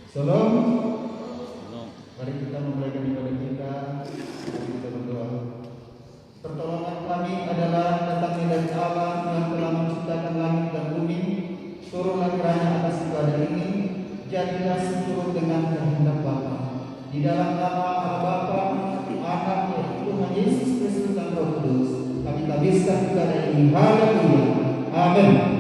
Salam. Mari kita memulai ibadah kita. Mari kita berdoa. Pertolongan kami adalah datangnya dari Allah yang telah menciptakan langit dan bumi. Turunlah kiranya atas ibadah ini, jadilah seturut dengan kehendak Bapa. Di dalam nama Allah Bapa, Anak, Tuhan Yesus Kristus dan Roh Kudus, kami tabiskan ibadah ini. Haleluya. Amin.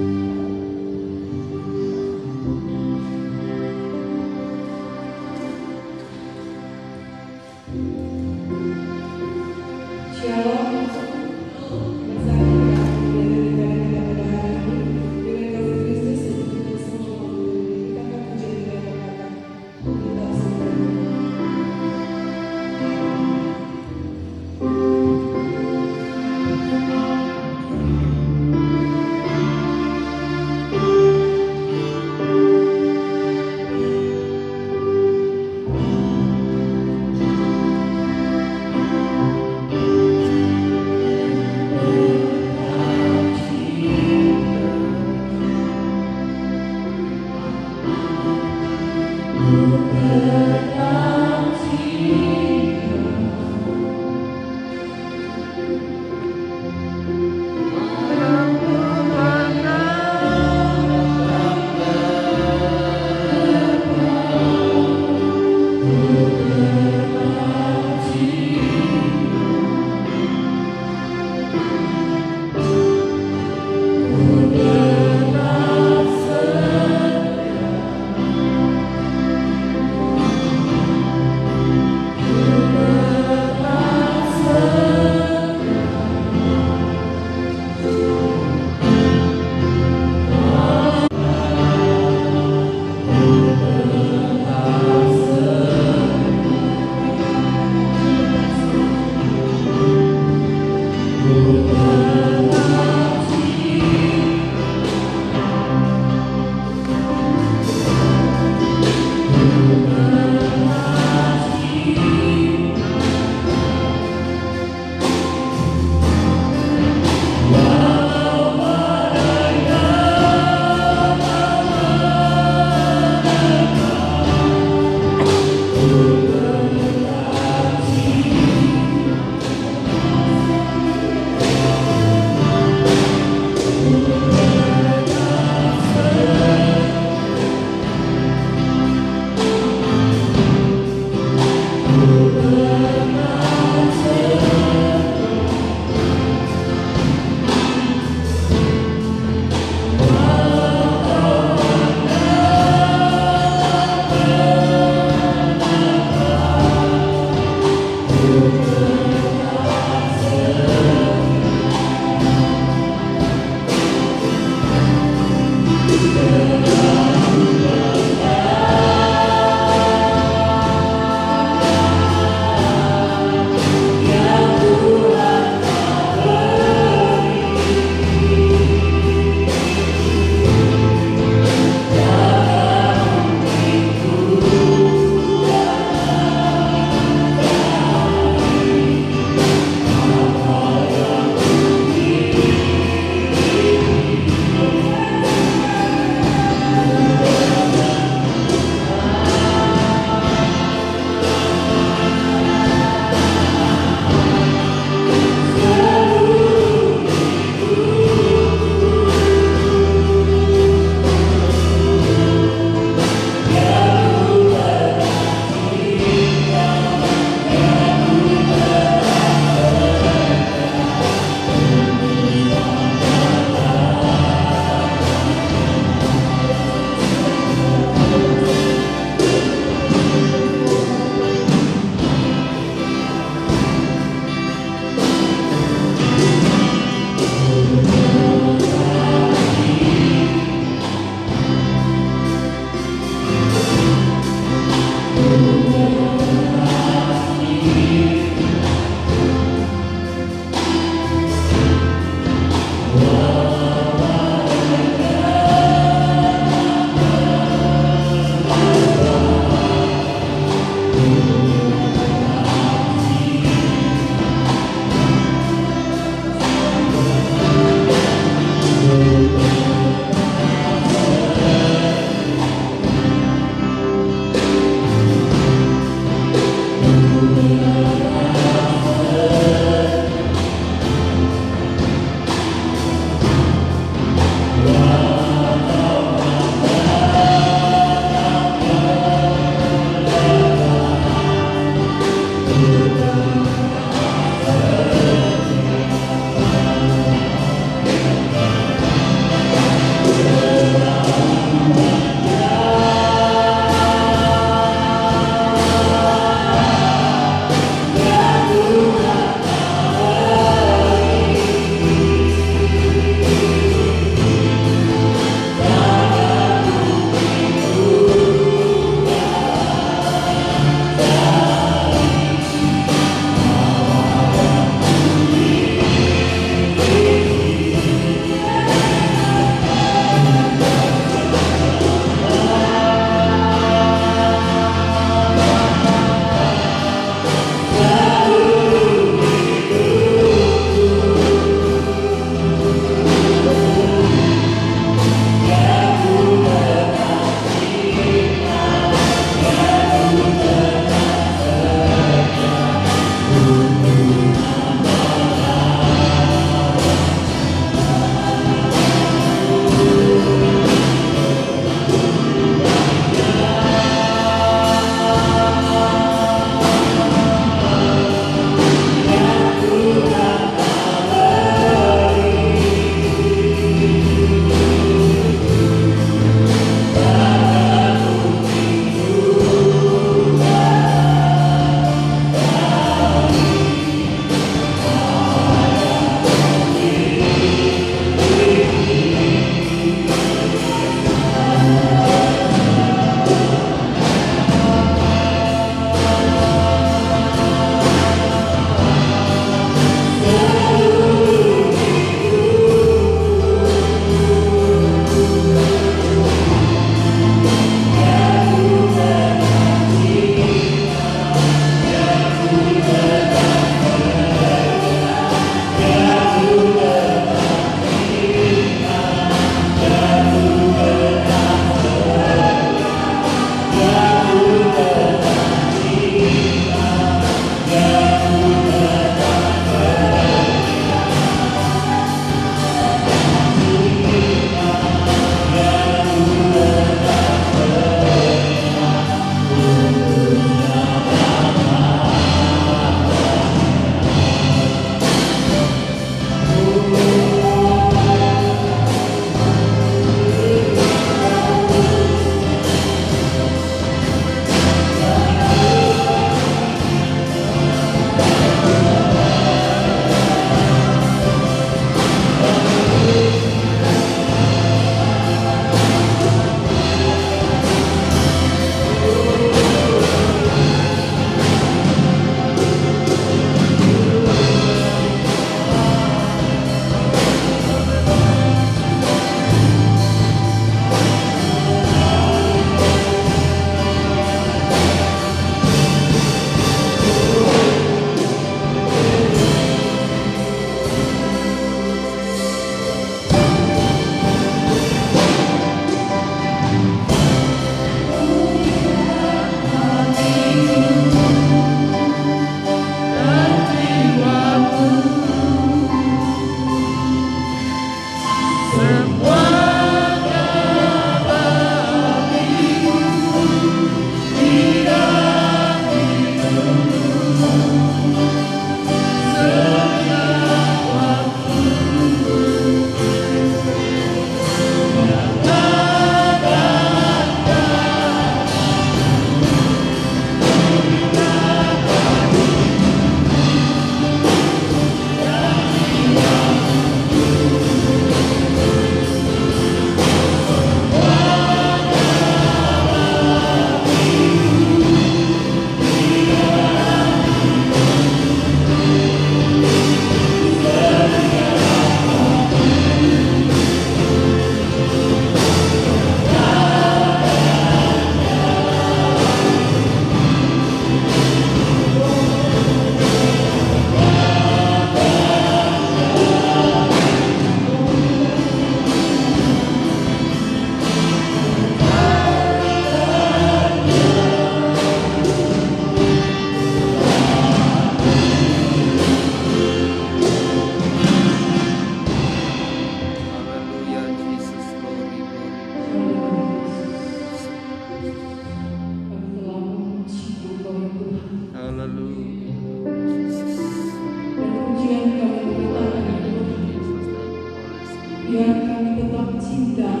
biar kami tetap cinta,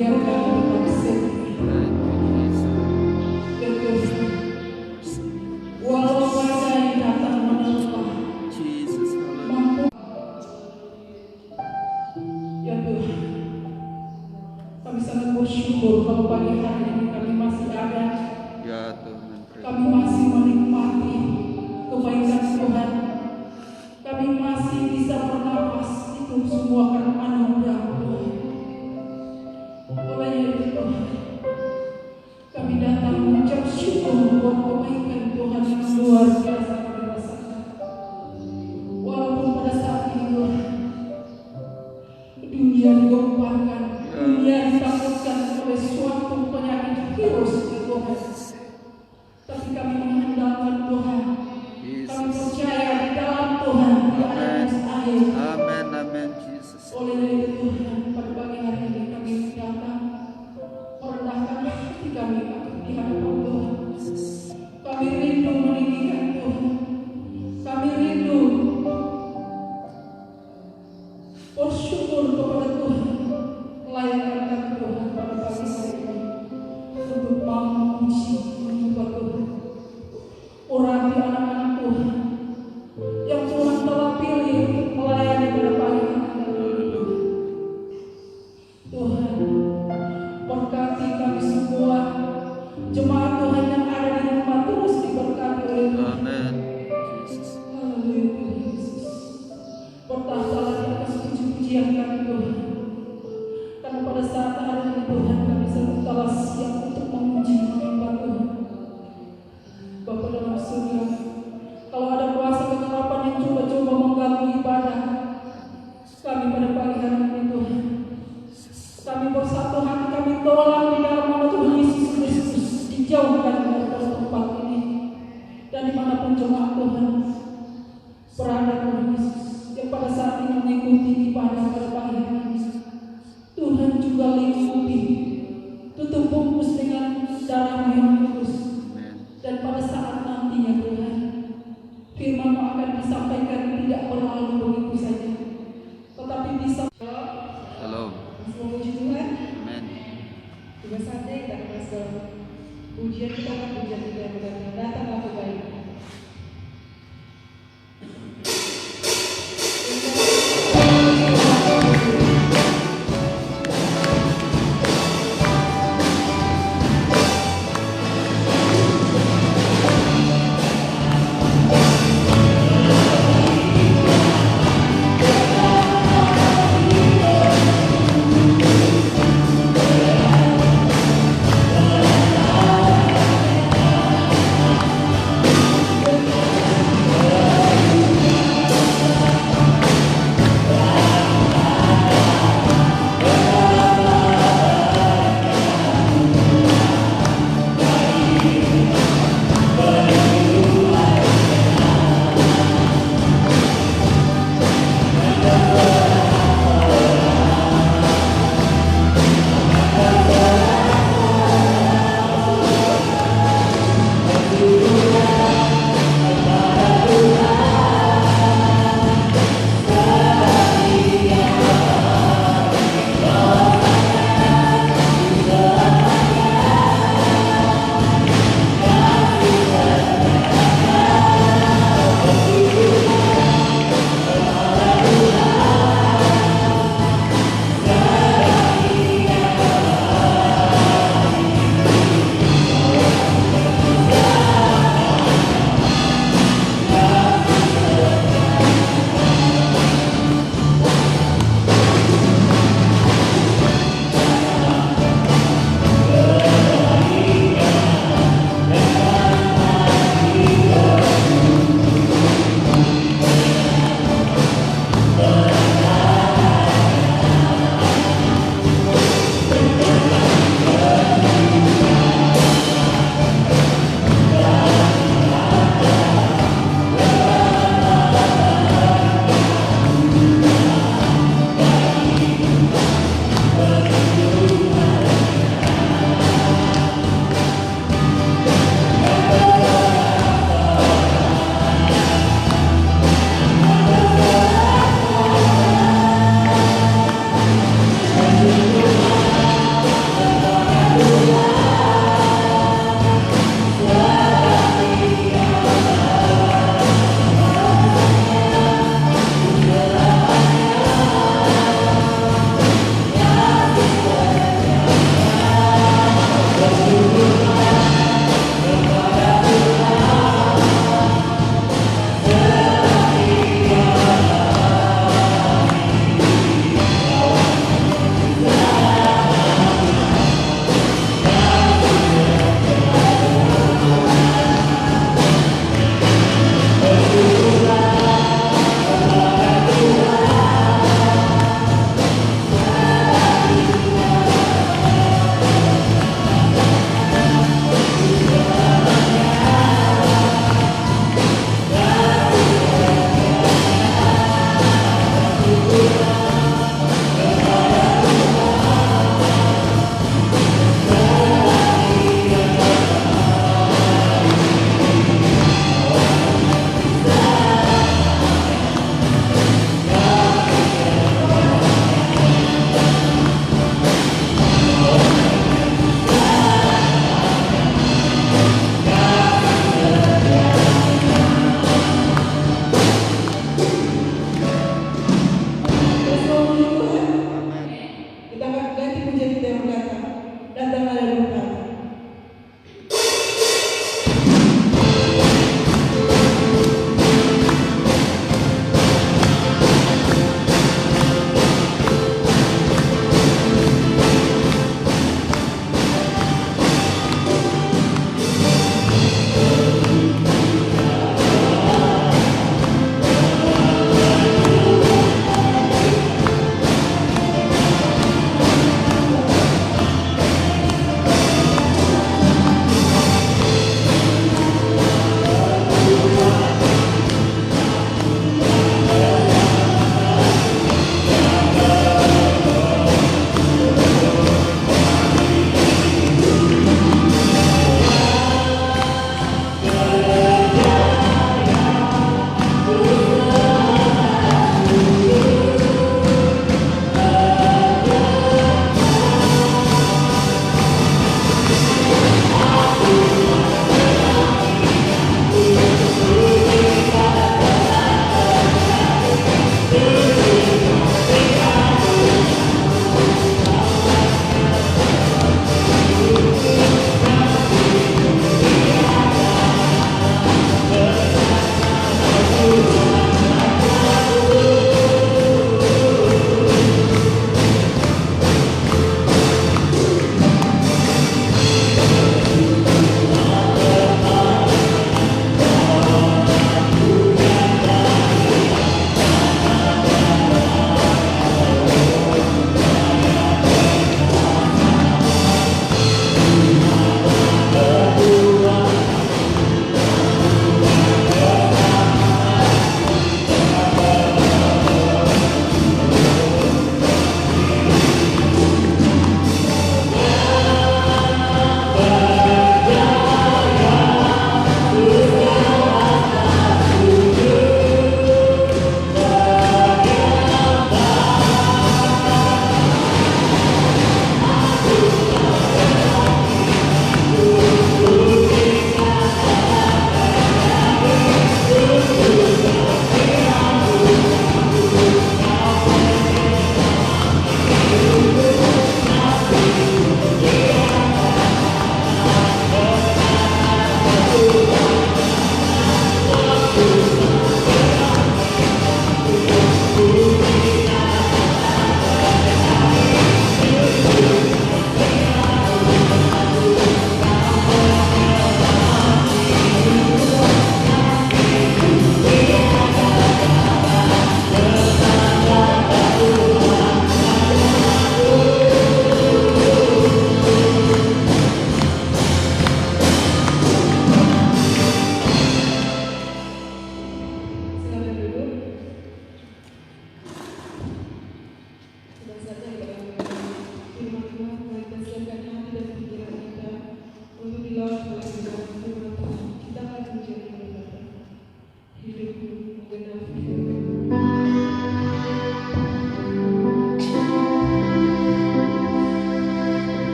biar kami tetap setia. Ya Tuhan, walau badai datang menerpa, mampu. Ya Tuhan, kami sangat bersyukur kalau pagi hari ini kami masih ada. Ya Tuhan, Kami masih menikmati kebaikan Tuhan. Kami masih bisa bernapas, itu semua karena anugerah Tuhan. Oleh itu Tuhan, kami datang mengucap syukur buat kebaikan Tuhan yang luar biasa kami rasakan. Walaupun pada saat ini Tuhan, dunia digemparkan, dunia ditakutkan oleh suatu penyakit virus Tuhan. Tapi kami mengandalkan Tuhan. Kami percaya di dalam Tuhan tidak ada mustahil. Amin, amin, Jesus. Oleh itu Tuhan, pada pagi hari ini kami datang merendahkan hati kami di hadapan Tuhan. Kami rindu meninggikan Tuhan. Kami rindu bersyukur kepada Tuhan, melayangkan Tuhan pada pagi hari ini untuk mau memuji menyembah Tuhan. Urapi anak-anak Tuhan yang Tuhan telah pilih untuk melayani pada pagi hari ini. Tuhan, berkati kami semua, jemaat Tuhan yang ada di rumah terus diberkati oleh Tuhan. Amin. Haleluya Tuhan Yesus. Bertahtalah di atas puji-pujian kami Tuhan. Karena pada saat hari ini Tuhan kami telah siap untuk memuji menyembah Tuhan. Bapa dalam surga, kalau ada kuasa kegelapan yang coba-coba mengganggu ibadah kami pada pagi hari ini Tuhan, kami bersatu hati, kami tolak di dalam nama Tuhan Yesus Kristus, dijauhkan dari tempat ini dan dimanapun jemaat Tuhan berada Tuhan Yesus yang pada saat ini mengikuti ibadah pada pagi hari ini, Tuhan juga lingkupi, tutup bungkus dengan darah yang kudus. Dan pada saat nantinya Tuhan, firman-Mu akan disampaikan tidak berlalu begitu saja, tetapi bisa. Halo. Semua puji Tuhan. Amin. Juga saatnya kita akan masuk pujian kita akan pujian kita yang benar-benar datanglah kebaikan.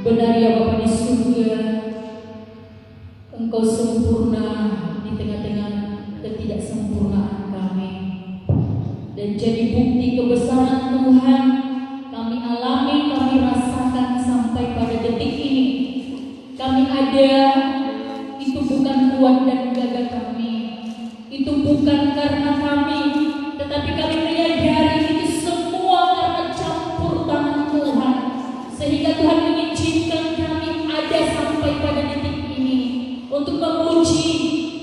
Benar ya Bapa di surga, Engkau sempurna di tengah-tengah ketidaksempurnaan kami. Dan jadi bukti kebesaran Tuhan kami alami, kami rasakan sampai pada detik ini. Kami ada, itu bukan kuat dan gagah kami, itu bukan karena kami, tetapi kami menyadari itu semua karena campur tangan Tuhan. Sehingga Tuhan mengizinkan kami ada sampai pada detik ini untuk memuji,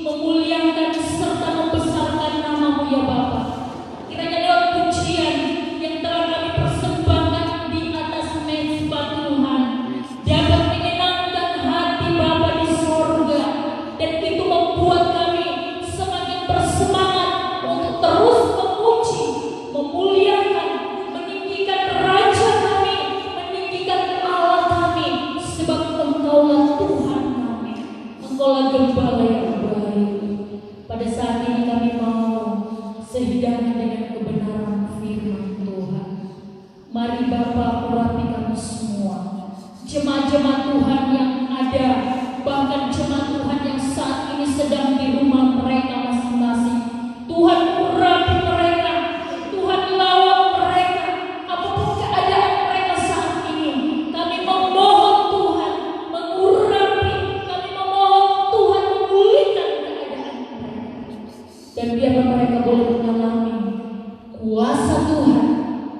memuliakan serta membesarkan nama-Mu ya Bapa. Kiranya lewat pujian yang telah kami persembahkan di atas mezbah Tuhan dapat menyenangkan hati Bapa di sorga, dan itu membuat kami semakin bersemangat sekolah gembala yang baik. Pada saat ini kami mau sehidangan dengan kebenaran firman Tuhan. Mari Bapa urapi kami semua, jemaat-jemaat Tuhan yang ada, bahkan jemaat Tuhan yang saat ini sedang di rumah mereka masing-masing. Tuhan urapi mereka, Tuhan lawan mereka, apapun keadaan mereka saat ini. Kami memohon Tuhan mengurapi, kami memohon Tuhan memulihkan keadaan mereka. Dan biarlah mereka boleh mengalami kuasa Tuhan,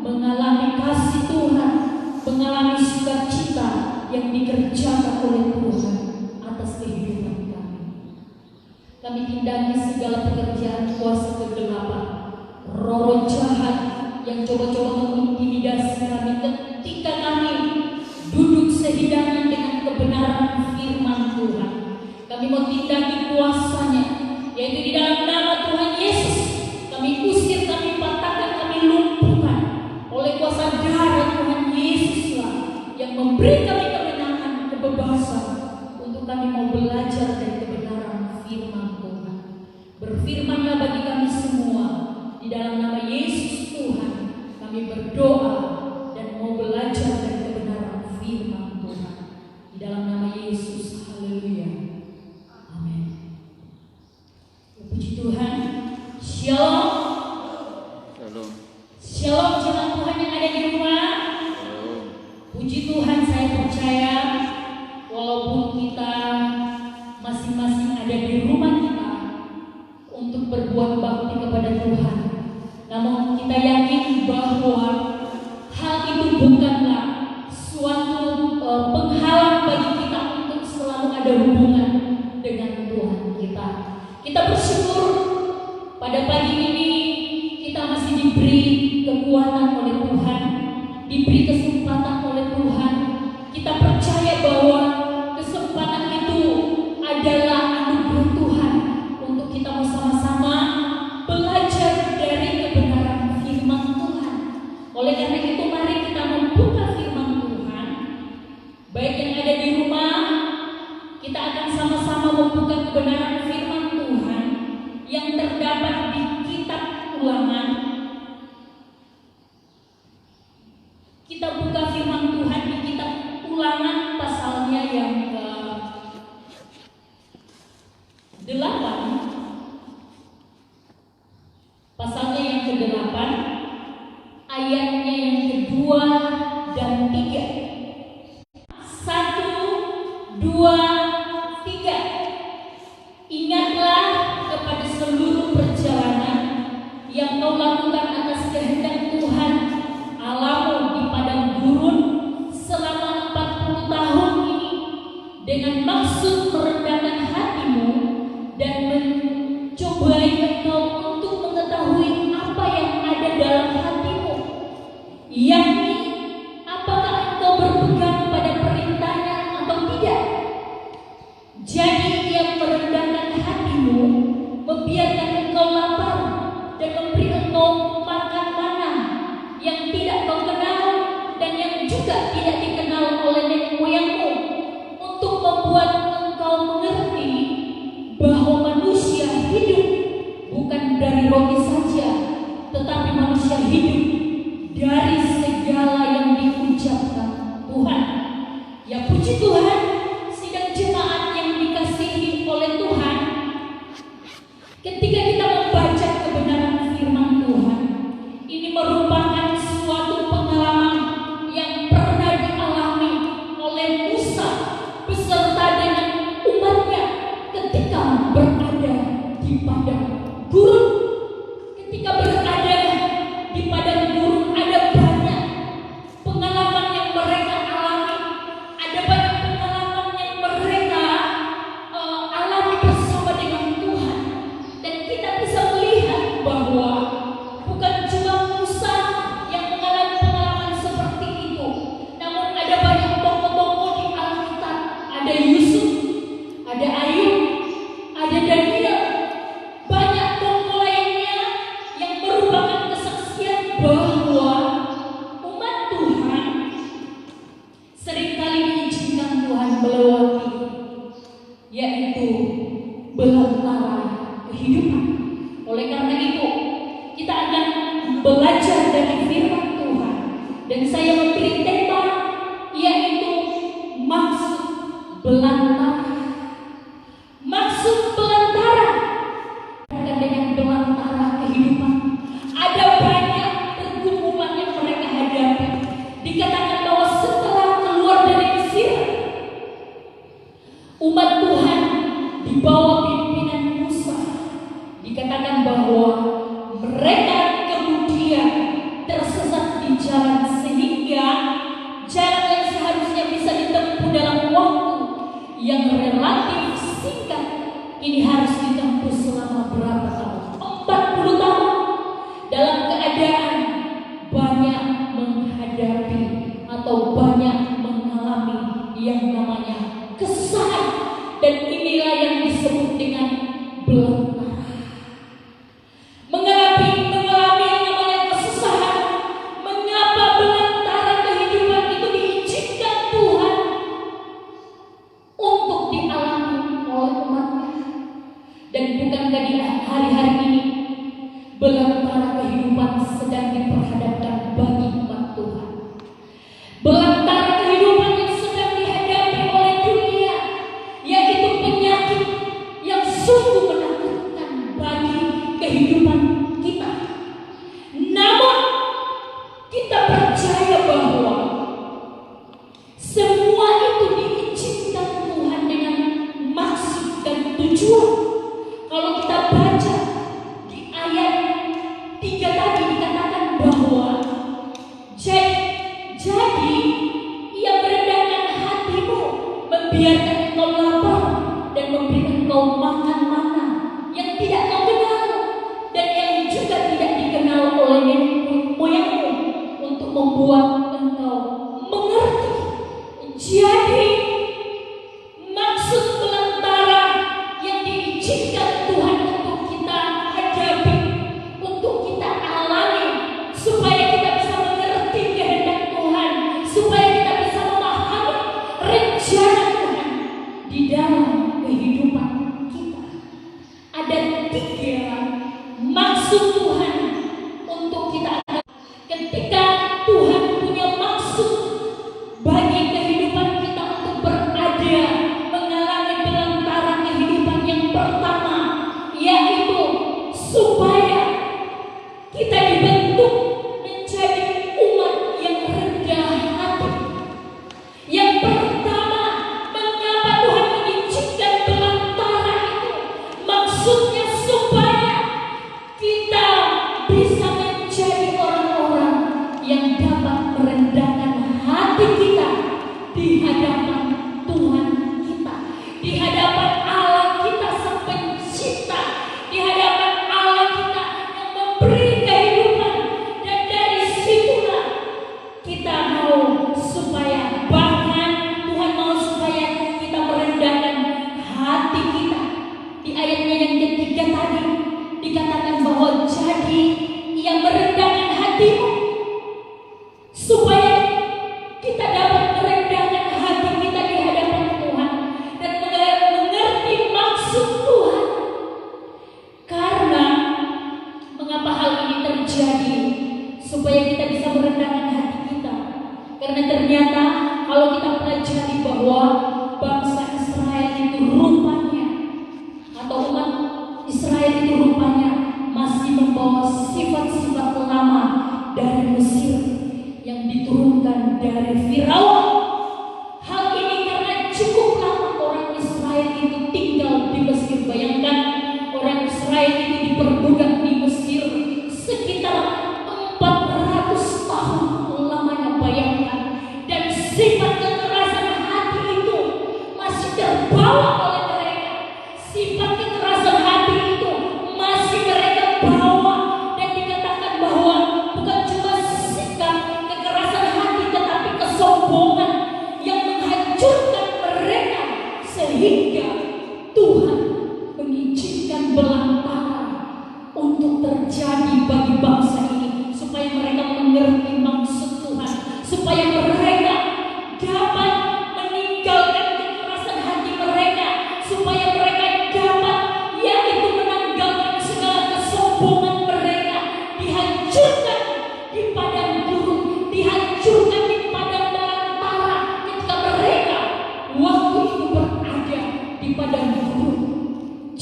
mengalami kasih Tuhan, mengalami sukacita yang dikerjakan oleh Tuhan atas kehidupan kami. Kami tindakan segala pekerjaan kuasa kegelapan, roh jahat yang coba-coba mengintimidasi kami ketika kami duduk sehidangan dengan kebenaran firman Tuhan. Kami mau tindaki kuasanya, yaitu di dalam nama Tuhan Yesus. Kami usir, kami patahkan, kami lumpuhkan oleh kuasa darah Tuhan Yesuslah yang memberi kami kemenangan, kebebasan untuk kami mau belajar dari kebenaran firman Tuhan. Berfirmanlah bagi kami semua di dalam nama Yesus Tuhan. Kami berdoa dan mau belajar dari kebenaran firman Tuhan di dalam nama Yesus. Haleluya. Amin. Puji Tuhan. Shalom. Shalom. Shalom jemaat Tuhan yang ada di rumah. Shalom. Puji Tuhan, saya percaya walaupun kita masing-masing ada di rumah kita untuk berbuat bakti kepada Tuhan, namun kita yakin bahwa hal itu bukanlah suatu penghalang bagi kita untuk selalu ada hubungan dengan Tuhan kita. Kita bersyukur pada pagi ini kita masih diberi kekuatan oleh Tuhan, diberi kesempatan oleh Tuhan. Kita percaya bahwa kesempatan itu adalah anugerah Tuhan untuk kita bersama-sama belajar dari kebenaran firman Tuhan. Oleh karena itu mari kita membuka firman Tuhan. Baik yang ada di rumah, kita akan sama-sama membuka kebenaran firman Tuhan yang terdapat di kitab Ulangan. Kita buka firman Tuhan di kitab Ulangan pasalnya yang ke-8. Pasalnya yang ke-8, ayatnya yang ke-2 dan 3. 1, 2, 3. Ingatlah kepada seluruh perjalanan yang kau lakukan atas kehendak Tuhan Allahmu di padang gurun selama 40 tahun ini, dengan maksud merendahkan hatimu dan mencobai engkau untuk mengetahui apa yang ada dalam hatimu, yakni apakah engkau berpegang pada perintahnya atau tidak. Jadi ia merendahkan hatimu, membiarkan engkau lapar dan memberi engkau makan mana yang tidak kau kenal dan yang juga tidak dikenal oleh nenek moyangmu, untuk membuat engkau mengerti bahwa manusia hidup bukan dari roti saja, tetapi manusia hidup dari segala yang diucapkan Tuhan. Ya puji Tuhan, sidang jemaat yang dikasihi oleh Tuhan, ketika kita membaca kebenaran firman Tuhan, ini merupakan suatu pengalaman yang pernah dialami oleh Musa beserta dengan umatnya ketika berada di padang gurun. Ketika berada di padang gurun, ada banyak pengalaman yang mereka alami, ada banyak pengalaman yang mereka alami bersama dengan Tuhan. Dan kita bisa melihat bahwa bukan cuma Musa yang mengalami pengalaman seperti itu, namun ada banyak tokoh-tokoh di Alkitab. Ada Yusuf, ada Ayub, ada Daniel. Banyak yaitu belantara kehidupan. Oleh karena itu, kita akan belajar dari firman Tuhan, dan saya memberi tema yaitu maksud belantara. Maksud belantara bukan dengan belantara kehidupan. Ada banyak pergumulan yang mereka hadapi. Dikatakan bahwa setelah keluar dari Mesir, umat Tuhan di bawah pimpinan Musa, dikatakan bahwa mereka kemudian tersesat di jalan, sehingga jalan yang seharusnya bisa ditempuh dalam waktu yang relatif singkat ini harus ditempuh selama berapa tahun? 40 tahun, dalam keadaan banyak menghadapi atau banyak mengalami yang namanya kesusahan, dan inilah yang disebut dengan belantara. Mengalami yang namanya kesusahan. Mengapa belantara kehidupan itu diizinkan Tuhan untuk dialami oleh umatnya? Dan bukankah di hari-hari ini belantara kehidupan sedang diperhadapkan bagi umat Tuhan? Belantara kehidupan yang sedang dihadapi oleh dunia, yaitu penyakit yang sungguh menakutkan bagi kehidupan kita. Namun kita percaya bahwa semua itu diizinkan Tuhan dengan maksud dan tujuan. Kalau kita baca di ayat 3 tadi, dikatakan bahwa jadi ia merendahkan hatimu, membiarkan engkau lapar, dan memberikan engkau makan mana yang tidak kau kenal, dan yang juga tidak dikenal oleh nenek moyangmu, untuk membuat engkau mengerti. Jadi maksud belantara yang diizinkan Tuhan untuk kita hadapi, untuk kita alami, supaya kita bisa mengerti kehendak Tuhan, supaya kita bisa memahami rencana Tuhan di dalam kehidupan kita. Ada 3 maksud Tuhan untuk kita. Ketika Tuhan punya maksud bagi kehidupan kita untuk berada mengalami belantara kehidupan, yang pertama yaitu supaya kita dibentuk menjadi umat yang rendah hati. Yang pertama, mengapa Tuhan mengizinkan belantara itu? Maksudnya supaya kita bisa menjadi orang-orang yang dapat merendahkan hati kita di hadapan Tuhan kita, di hadapan Allah kita Sang Pencipta, di hadapan Allah kita yang memberi kehidupan. Dan dari situlah kita mau supaya, bahkan Tuhan mau supaya kita merendahkan hati kita. Di ayatnya yang ketiga tadi dikatakan bahwa jadi ia merendahkan hatimu, supaya kita dapat merendahkan hati kita di hadapan Tuhan dan mengerti maksud Tuhan. Karena mengapa hal ini terjadi? Supaya kita bisa merendahkan hati kita. Karena ternyata kalau kita pelajari bahwa bangsa Israel itu rupanya, atau umat Israel itu rupanya masih membawa sifat-sifat lama dari Mesir yang diturunkan dari Firaun. Hal ini karena cukup lama orang Israel itu tinggal di Mesir. Bayangkan, orang Israel itu diperbudak di Mesir sekitar 400 tahun lamanya, bayangkan. Dan sifat kekerasan hati itu masih terbawa oleh mereka. Sifat kekerasan hati itu masih mereka bawa. Dan dikatakan bahwa bukan cuma sikap kekerasan hati, tetapi kesombongan yang menghancurkan mereka, sehingga Tuhan mengizinkan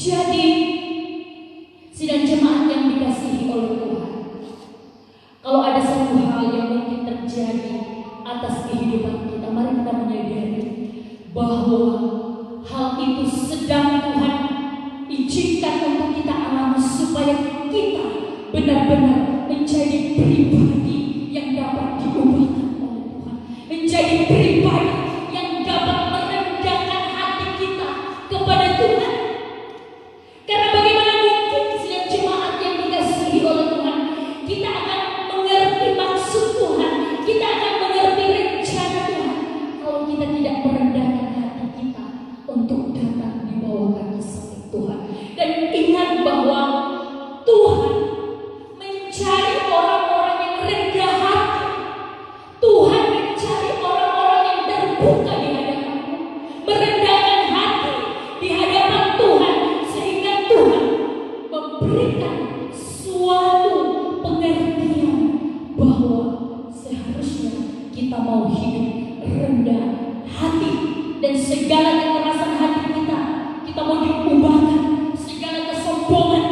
Jadi, sidang jemaat yang dikasihi oleh Tuhan, kalau ada satu hal yang mungkin terjadi atas kehidupan kita, mari kita menyadari bahwa hal itu sedang Tuhan izinkan untuk kita alami supaya kita benar-benar menjadi pribadi yang dapat diubahkan oleh Tuhan, menjadi pribadi yang dapat merendahkan hati kita kepada Tuhan. Karena bagaimana mungkin sidang jemaat yang dikasihi oleh Tuhan, kita akan mengerti maksud Tuhan, kita akan mengerti rencana Tuhan, kalau kita tidak merendahkan hati kita untuk datang di bawah kaki salib Tuhan. Dan ingat bahwa Tuhan mencari orang-orang yang rendah hati. Tuhan mencari orang-orang yang terbuka di hadapan-Nya, merendahkan hati di hadapan Tuhan, sehingga Tuhan memberikan suatu pengertian bahwa seharusnya kita mau hidup rendah hati, dan segala kekerasan hati kita mau diubahkan, segala kesombongan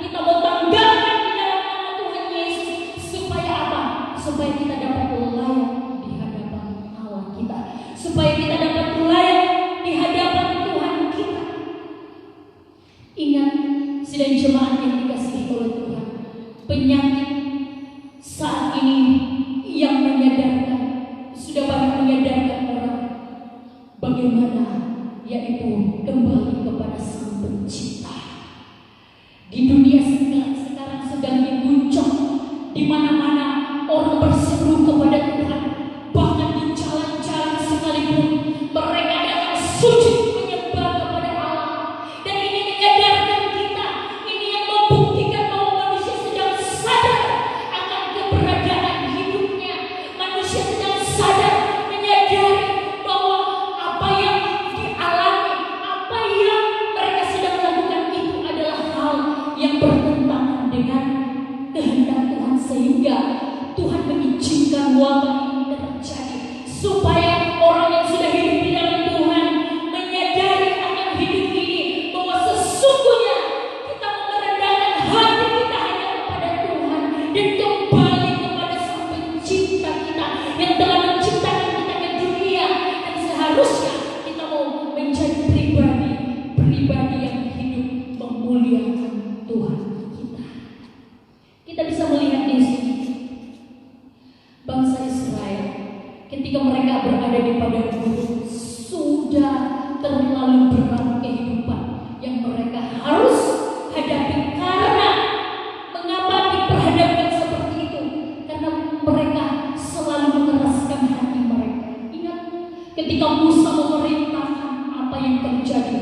kita mau tanggalkan di dalam nama Tuhan Yesus. Supaya apa? Supaya kita dapat layak di hadapan Allah kita, supaya kita dapat layak di hadapan Tuhan kita. Ingat, sidang jemaat yang dikasihi oleh Tuhan, penyakit saat ini yang menyadarkan, sudah banyak menyadarkan orang bagaimana, yaitu kembali kepada Sang Pencipta. Di dunia sekarang sedang diguncang, di mana-mana orang berseru kepada Tuhan, bahkan di jalan-jalan sekalipun mereka datang sujud menyembah kepada Allah. Dan ini menyadarkan kita, ini yang membuktikan bahwa manusia sedang sadar akan keberadaan hidupnya. Manusia sedang sadar, menyadari bahwa apa yang dialami, apa yang mereka sedang lakukan itu adalah hal yang bertentangan dengan kehendak Tuhan, sehingga Tuhan mengizinkan wabah ini terjadi supaya orang yang sudah hidup di dalam Tuhan menyadari akan hidup ini, bahwa sesungguhnya kita merendahkan hati kita hanya kepada Tuhan dan kembali kepada Sang Pencipta kita yang telah menciptakan kita ke dunia. Dan seharusnya kita mau menjadi pribadi yang hidup memuliakan Tuhan kita. Kita bisa melihat di sini bangsa Israel ketika mereka berada di padang gurun, sudah terlalu berat kehidupan yang mereka harus hadapi. Karena mengapa diperhadapkan seperti itu? Karena mereka selalu mengeraskan hati mereka. Ingat ketika Musa memerintahkan, apa yang terjadi?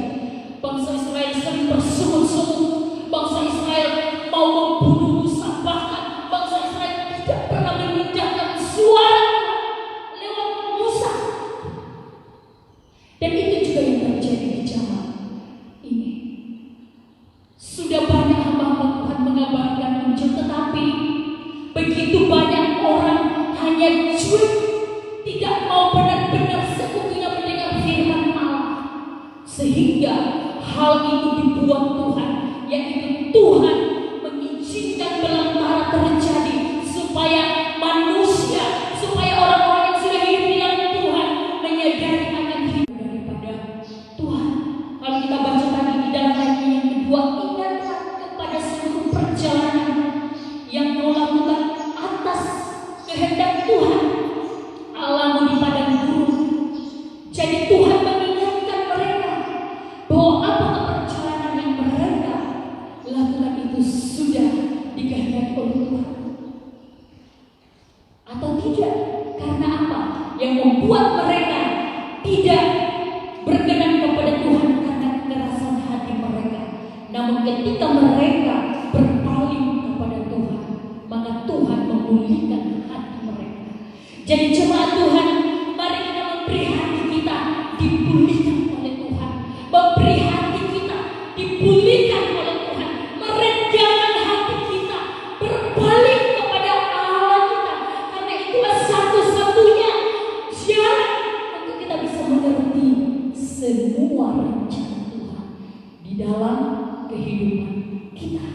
Bangsa Israel sering bersungut-sungut. Bangsa Israel mau membunuh Musa, bahkan bangsa Israel tidak pernah memindahkan suara lewat Musa. Dan itu juga yang terjadi di zaman ini. Sudah banyak hamba-hamba Tuhan mengabarkan Injil, tetapi begitu banyak orang hanya cuek, tidak mau benar-benar sekutunya mendengar firman Allah, sehingga hal itu dibuat Tuhan, yaitu Tuhan mengizinkan belantara terjadi supaya manusia, supaya orang-orang yang sudah hidup di dalam Tuhan menyadari akan hidup daripada Tuhan. Kalau kita baca tadi di dalam ayat yang kedua, ingatlah kepada seluruh perjalanan yang kau lakukan atas kehendak Tuhan Allahmu di padang gurun. Jadi Tuhan mengingatkan mereka bahwa apakah perjalanan yang mereka lakukan itu sudah dikehendaki oleh Tuhan atau tidak. Karena apa? Yang membuat mereka tidak berkenan kepada Tuhan karena kekerasan hati mereka. Namun ketika mereka berpaling kepada Tuhan, maka Tuhan memulihkan hati mereka. Jadi jemaat Tuhan, mari kita memberi hati kita dipulihkan oleh Tuhan, memberi hati kita dipulihkan oleh Tuhan, merendahkan hati kita, berbalik kepada Allah kita, karena itulah satu-satunya jalan untuk kita bisa mengerti semua rencana Tuhan di dalam kehidupan kita.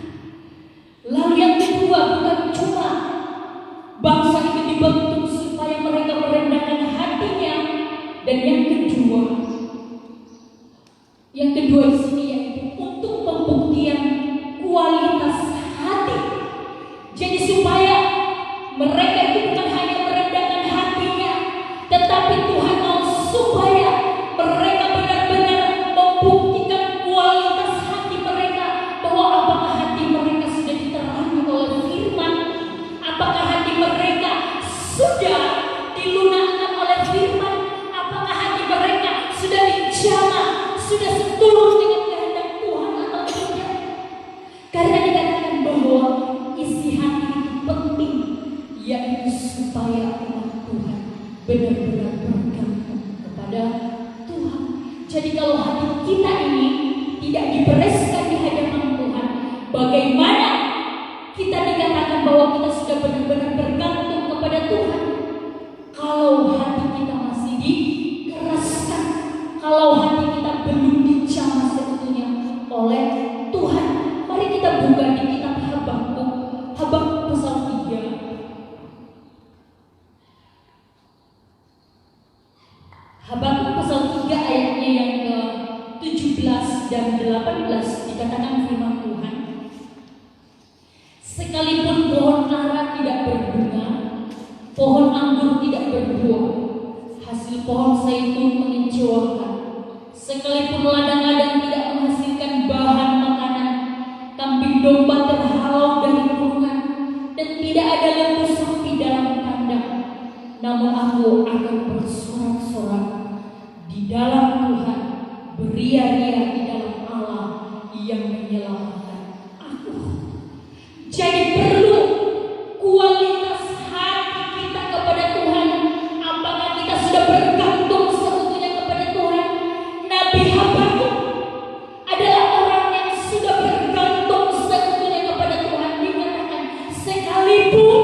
Lalu yang kedua, bukan cuma bangsa itu dibentuk supaya mereka merendahkan hatinya, dan yang kedua di sini yaitu untuk pembuktian kualitas hati. Jadi supaya mereka itu bukan hanya merendahkan hatinya, tetapi Tuhan mau supaya mereka benar-benar membuktikan kualitas hati mereka, bahwa apakah hati mereka sudah diterangi oleh firman, apakah hati mereka sudah dilunakkan oleh firman, apakah hati mereka sudah dijamah, sudah seturut dengan kehendak Tuhan atau tidak. Karena dikatakan bahwa isi hati itu penting, yaitu supaya umat Tuhan benar-benar bergantung kepada Tuhan. Jadi kalau hati kita ini tidak dibereskan di hadapan Tuhan, bagaimana kita dikatakan bahwa kita sudah benar-benar bergantung kepada Tuhan? Kalau hati kita masih dikeraskan, kalau hati kita belum dijamah seutuhnya oleh Tuhan. Mari kita buka di kitab Habakuk pasal 3. Habakuk pasal 3 ayatnya yang ke-17 dan 18 dikatakan firman Tuhan, sekalipun pohon ara tidak berbunga, pohon anggur tidak berbuah, hasil pohon zaitun mengecewakan, sekalipun ladang-ladang tidak menghasilkan bahan makanan, kambing domba terhalau dari kurungan, dan tidak ada lembu sapi dalam kandang, namun aku akan bersorak-sorak di dalam Tuhan, beria-ria di dalam Allah yang menyelamatkan aku. Jadi perlu kualitas hati kita kepada Tuhan. Apakah kita sudah bergantung seutuhnya kepada Tuhan? Nabi Habakuk adalah orang yang sudah bergantung seutuhnya kepada Tuhan. Dikatakan sekalipun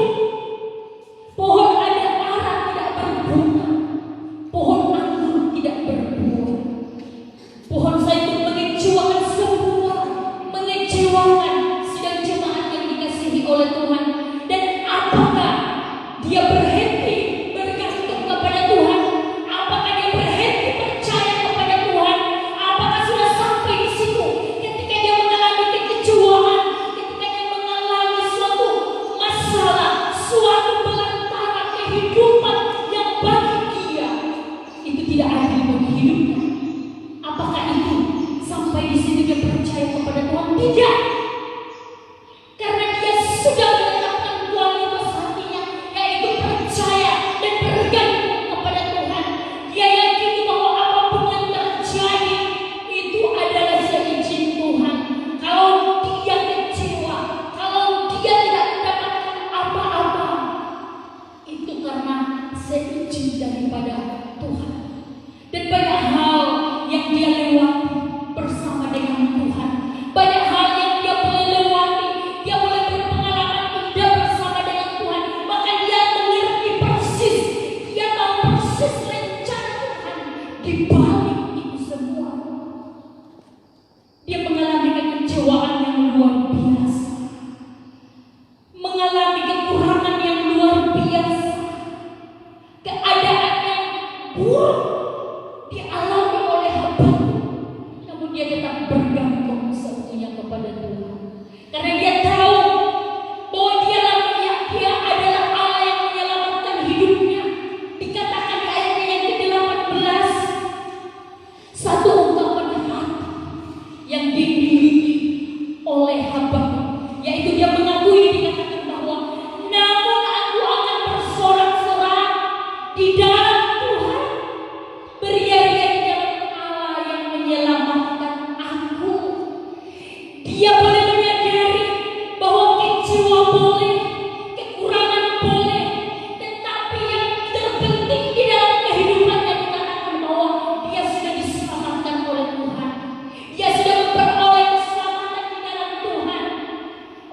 pohon ada ara tidak berbunga, pohon anggur tidak berbuah, pohon zaitun mengecewakan semua, mengecewakan sidang jemaat yang dikasihi oleh Tuhan. Dan apakah dia berhenti bergantung kepada Tuhan? Apakah dia berhenti percaya kepada Tuhan? Apakah sudah sampai di situ ketika dia mengalami kekecewaan, ketika dia mengalami suatu masalah, suatu belantaran kehidupan yang bagi dia itu tidak adil bagi hidupnya? Apakah itu sampai di situ dia percaya kepada Tuhan? Tidak. Karena dia sudah menetapkan kualitas hatinya, yaitu percaya dan bergantung kepada Tuhan. Dia yakin bahwa apapun yang terjadi itu adalah seizin Tuhan. Kalau dia kecewa, kalau dia tidak mendapatkan apa-apa, itu karena seizin daripada Tuhan. Dan banyak hal yang dia lewati bersama dengan Tuhan, banyak hal yang dia boleh lewati, dia boleh berpengalaman indah bersama dengan Tuhan. Maka dia mengerti persis, dia tahu persis rencana Tuhan di balik itu semua. Dia mengalami kekecewaan yang luar biasa, mengalami kekurangan yang luar biasa, keadaan yang buruk dialami oleh Habakuk. Namun dia tetap bergantung seutuhnya kepada Tuhan, karena dia tahu bahwa dia adalah Allah yang menyelamatkan hidupnya. Dikatakan di ayatnya yang ke-18, satu ungkapan hati yang dimiliki oleh Habakuk, yaitu dia mengakui, dikatakan bahwa namun aku akan bersorak-sorak di dalam Tuhan, beria-ria di dalam Allah yang menyelamatkan aku. Dia boleh menyadari bahwa kecewa boleh, kekurangan boleh, tetapi yang terpenting di dalam kehidupannya dikatakan bahwa dia sudah diselamatkan oleh Tuhan. Dia sudah memperoleh keselamatan di dalam Tuhan.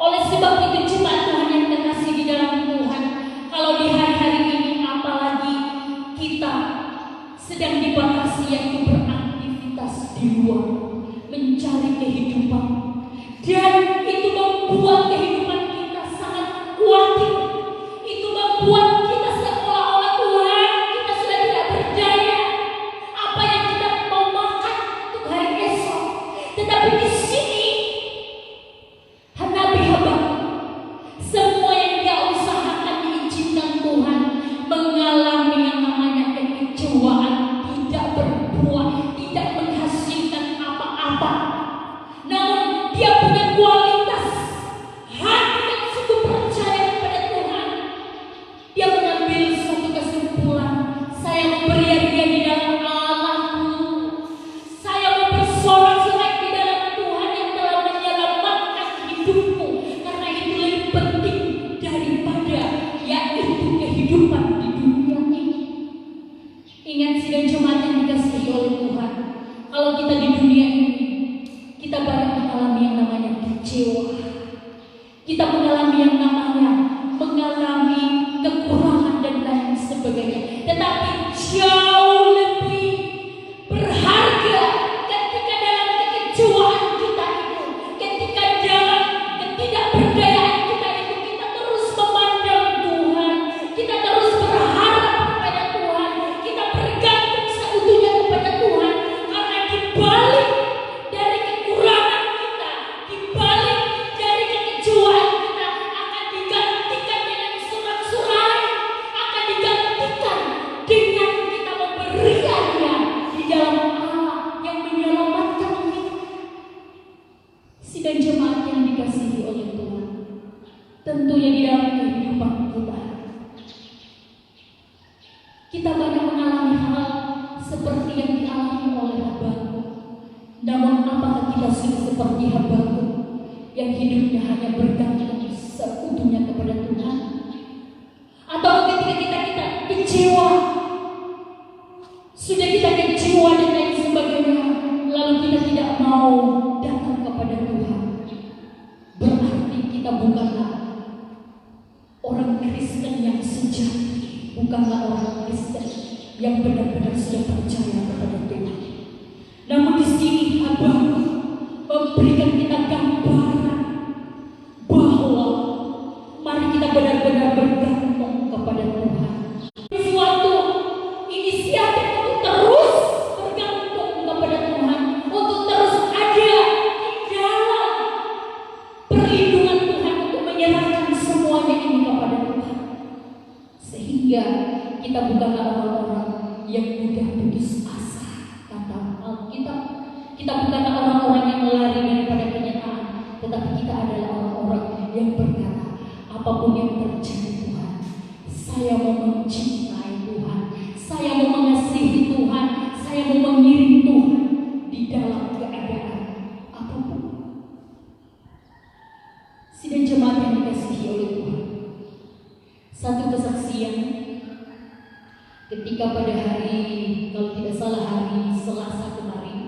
Oleh sebab itu jemaat Tuhan yang terkasih di dalam Tuhan, kalau di hari-hari ini apalagi kita sedang dibatasi yaitu beraktivitas di luar, mencari kehidupan kecewa. Kita mengalami yang namanya mengalami kekurangan dan lain sebagainya. Tetapi jauh lebih berharga ketika dalam kekecewaan kita itu, ketika dalam ketidakberdayaan kita itu, kita terus memandang Tuhan, kita terus berharap kepada Tuhan, kita bergantung seutuhnya kepada Tuhan. Karena dibalik dari kekurangan kita, dibalik dari kekecewaan kita, akan digantikan dengan sorak-sorai, akan digantikan dengan kita memberiannya di dalam Allah yang menyelamatkan kita. Sidang jemaat yang dikasihi oleh Tuhan, tentunya di dalam kehidupan kita banyak mengalami hal seperti yang dialami oleh Habakuk. Namun apakah kita sudah seperti Habakuk yang hidupnya hanya bergantung seutuhnya kepada Tuhan? Atau ketika kita kecewa, sudah kita kecewa dan lain sebagainya, lalu kita tidak mau datang kepada Tuhan, berarti kita bukanlah orang Kristen yang sejati, bukanlah orang Kristen yang benar-benar sudah percaya kepada Tuhan. Namun di sini Habakuk memberikan kita gambaran bahwa mari kita benar-benar bergantung kepada Tuhan. Suatu inisiatif untuk terus bergantung kepada Tuhan, untuk terus ada di dalam perlindungan Tuhan, untuk menyerahkan semuanya ini kepada Tuhan. Sehingga kita bukanlah orang-orang yang mudah putus asa, kata Alkitab. Kita bukanlah orang-orang yang lari daripada kenyataan, tetapi kita adalah orang-orang yang berkata, apapun yang terjadi Tuhan, saya mau mencintai Tuhan, saya mau mengasihi Tuhan, saya mau mengiring Tuhan di dalam keadaan apapun. Sidang jemaat yang dikasihi oleh Tuhan, satu kesaksian ketika pada hari, kalau tidak salah hari Selasa kemarin,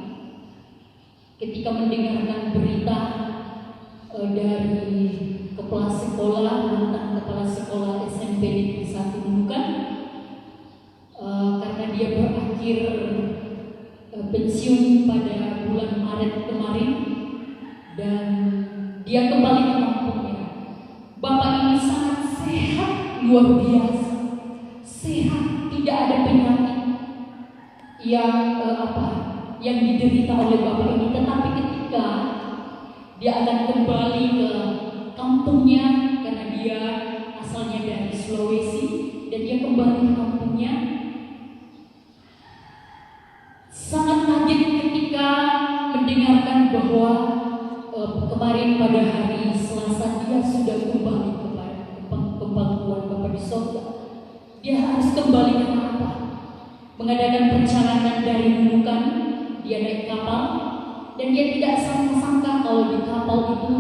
ketika mendengarkan berita dari kepala sekolah, tentang kepala sekolah SMP Negeri 1 Nunukan, karena dia berakhir pensiun pada bulan Maret kemarin dan dia kembali ke kampungnya. Bapak ini sangat sehat, luar biasa sehat, tidak ada penyakit yang diderita oleh bapak ini. Tetapi ketika dia akan kembali ke kampungnya, karena dia asalnya dari Sulawesi, dan dia kembali ke kampungnya, sangat kaget ketika mendengarkan bahwa kemarin pada hari Selasa dia sudah kembali kepada kebangkuan Bapa di surga. Dia harus kembali ke apa? Mengadakan perjalanan dari Nunukan, dia naik kapal, dan dia tidak sangka-sangka kalau di kapal itu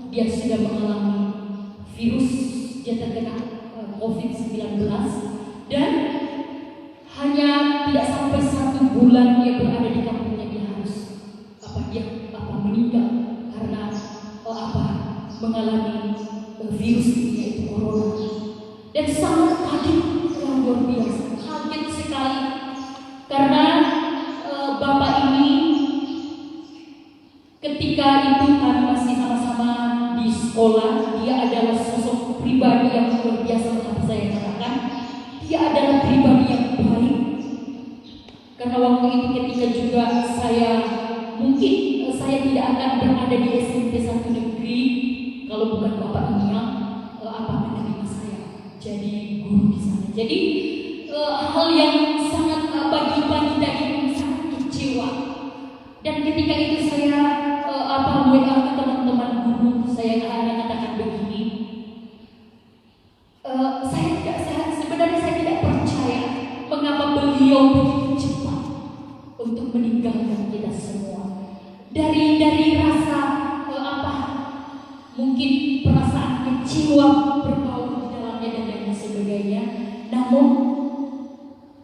dia sudah mengalami virus, dia terkena COVID-19, dan hanya tidak sampai 1 bulan dia berada di kampungnya, dia harus meninggal karena mengalami virus ini, yaitu corona. Dan sangat kaget, luar biasa kaget sekali, karena bapak ini ketika itu kami masih sama-sama di sekolah, dia adalah sosok pribadi yang luar biasa. Mengapa saya katakan dia adalah pribadi yang baik? Karena waktu itu ketika juga saya tidak akan berada di SMP 1 negeri kalau bukan bapak ini yang menerima saya jadi guru di sana. Jadi hal yang sangat bagi kita ini sangat kecewa. Dan ketika itu saya WA ke teman-teman guru, saya hanya katakan begini, sebenarnya saya tidak percaya mengapa beliau begitu cepat untuk meninggalkan kita semua. Dari rasa mungkin perasaan kecewa berbaur di dalamnya dan lain sebagainya. Namun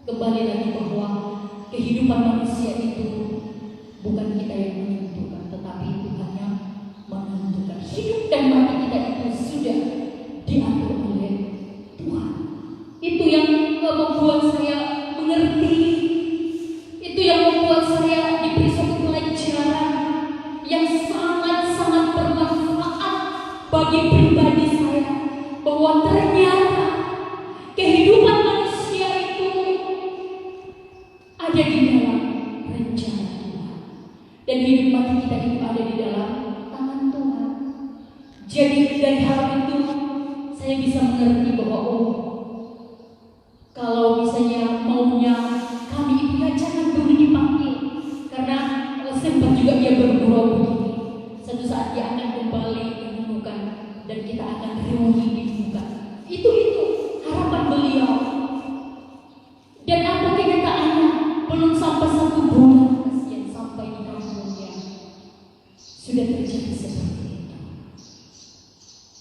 kembali lagi bahwa kehidupan manusia itu bukan kita yang menentukan, tetapi Tuhan yang menentukan. yang membuat saya mengerti. Itu yang membuat saya diberi suatu pelajaran yang sangat-sangat bermanfaat bagi pribadi saya, bahwa ternyata kehidupan manusia itu ada di dalam rencana Tuhan, dan hidup mati kita itu ada di dalam tangan Tuhan. Jadi dari hal itu saya bisa mengerti bahwa kalau misalnya maunya kami itu ya jangan dulu dipanggil, karena sempat juga dia bergurau begini. Satu saat dia akan kembali menemukan dan kita akan reuni di muka. Itu harapan beliau. Dan apa kenyataannya? Belum sampai 1 bulan kasihan sampai di kampungnya sudah terjadi seperti itu.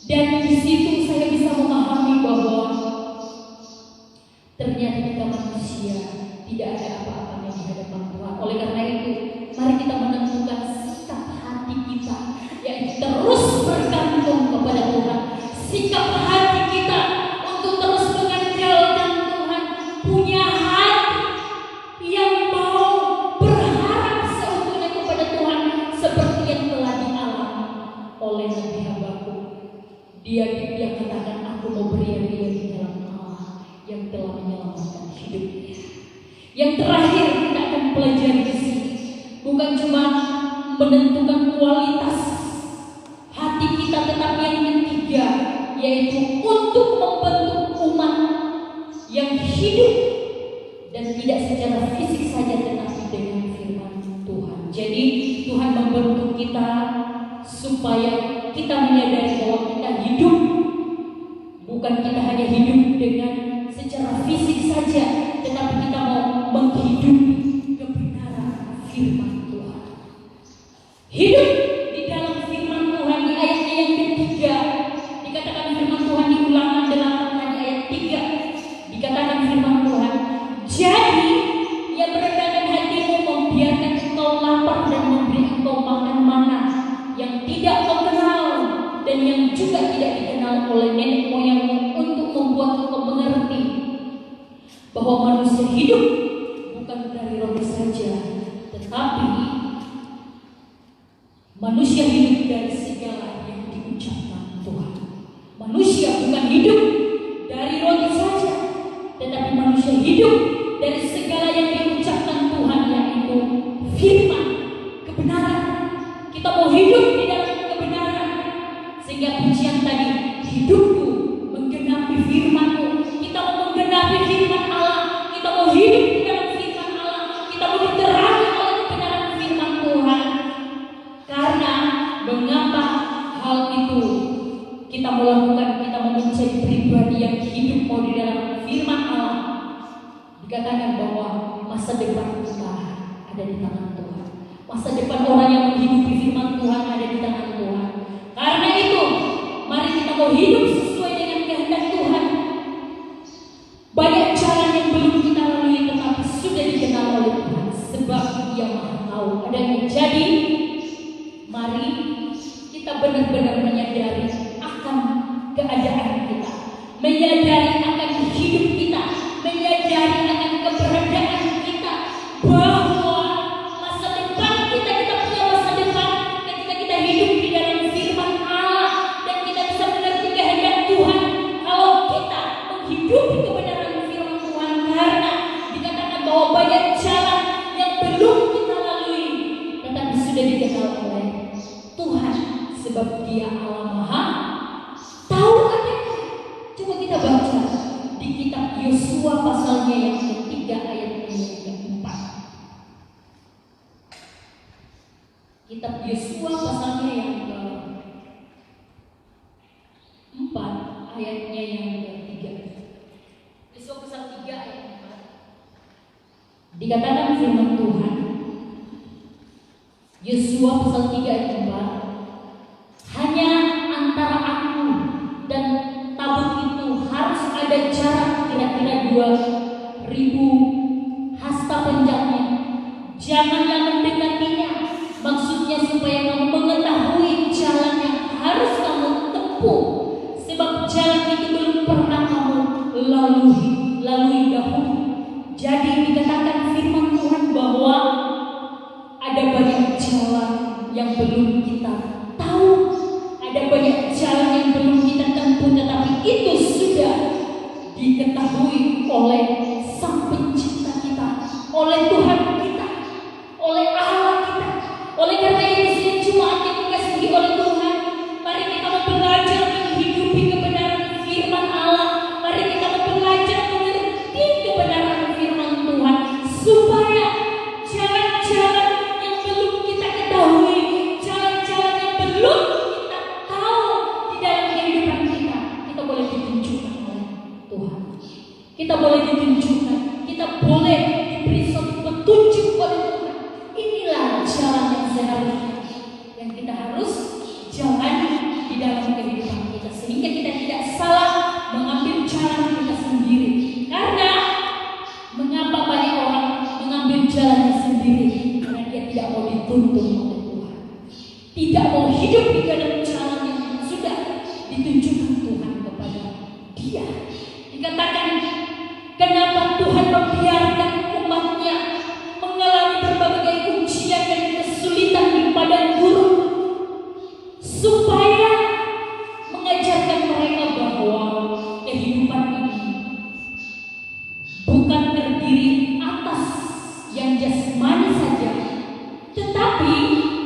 Dan di situ saya bisa memahami bahwa ternyata kita manusia tidak ada apa-apanya di hadapan Tuhan. Oleh karena itu, mari kita menentukan sikap hati kita, yaitu terus bergantung kepada Tuhan. Sikap hati kita untuk terus mengandalkan Tuhan, punya hati yang mau berharap seutuhnya kepada Tuhan, seperti yang telah dialami oleh Nabi Habakuk. Dia katakan, aku mau beria-ria di dalam Allah yang telah menyelamatkan hidupnya. Yang terakhir kita akan pelajari di sini bukan cuma menentukan kualitas hati kita, tetapi yang ketiga yaitu untuk membentuk umat yang hidup dan tidak secara fisik saja, tetapi dengan firman Tuhan. Jadi Tuhan membentuk kita supaya kita menyadari bahwa kita hidup, bukan kita hanya hidup dengan secara fisik saja, tetapi kita mau menghidupi kebenaran firman Tuhan. Hidup di dalam firman Tuhan. Di ayatnya yang ketiga dikatakan firman Tuhan di Ulangan 8 ayat 3 dikatakan firman Tuhan, jadi ia merendahkan hatimu, membiarkan engkau lapar dan memberi engkau makan mana yang tidak kau kenal dan yang juga tidak dikenal oleh nenek moyangmu, untuk membuat engkau mengerti bahwa manusia hidup bukan dari roti saja, tetapi manusia hidup dari segala yang diucapkan Tuhan. Manusia bukan hidup dari roti saja, tetapi manusia hidup dari segala yang diucapkan Tuhan, yaitu firman, kebenaran. Kita mau hidup di dalam kebenaran, sehingga pujian tadi, hidupku menggenapi firman-Mu. Kita mau menggenapi firman Allah, kita mau hidup di dalam firman Allah, kita mau diterangi oleh kebenaran firman Tuhan. Karena mengapa hal itu kita mau lakukan? Kita mau menjadi pribadi yang hidup mau di dalam firman Allah. Dikatakan bahwa masa depan kita ada di tangan Tuhan. Masa depan orang yang menghidupi firman Tuhan ada di tangan Tuhan. Karena itu, mari kita mau hidup sesuai dengan kehendak Tuhan. Banyak jalan yang belum kita lalui, tetapi sudah dikenal oleh Tuhan, sebab Dia Maha Tahu. Ada yang terjadi. Mari kita benar-benar menyadari akan keadaan kita, menyadari akan hidup kita, menyadari akan keberadaan kita, bahwa masa depan kita punya masa depan ketika kita hidup di dalam firman Allah, dan kita bisa mengerti kehendak Tuhan kalau kita menghidupi kebenaran firman Tuhan. Karena dikatakan bahwa banyak jalan yang belum kita lalui, tetapi sudah dikenal oleh Tuhan, sebab Dia Allah Maha Tahu adanya. Coba kita baca di kitab Yosua pasalnya yang ketiga ayatnya yang keempat. Kitab Yosua pasalnya yang keempat ayatnya yang ketiga. Yosua pasal 3 ayat 4. Dikatakan firman Tuhan, Yosua pasal 3 ayat 4, hanya antara aku dan tabut itu harus ada jarak kira-kira 2.000 hasta panjangnya. Janganlah mendekatinya, maksudnya supaya kamu mengetahui jalan yang harus kamu tempuh, sebab jalan itu belum pernah kamu lalui dahulu. tidak mau hidup di dalam jalan yang sudah ditunjukkan Tuhan kepada dia. Dikatakan, kenapa Tuhan membiarkan umatnya mengalami berbagai ujian dan kesulitan di padang gurun, supaya mengajarkan mereka bahwa kehidupan ini bukan terdiri atas yang jasmani saja, tetapi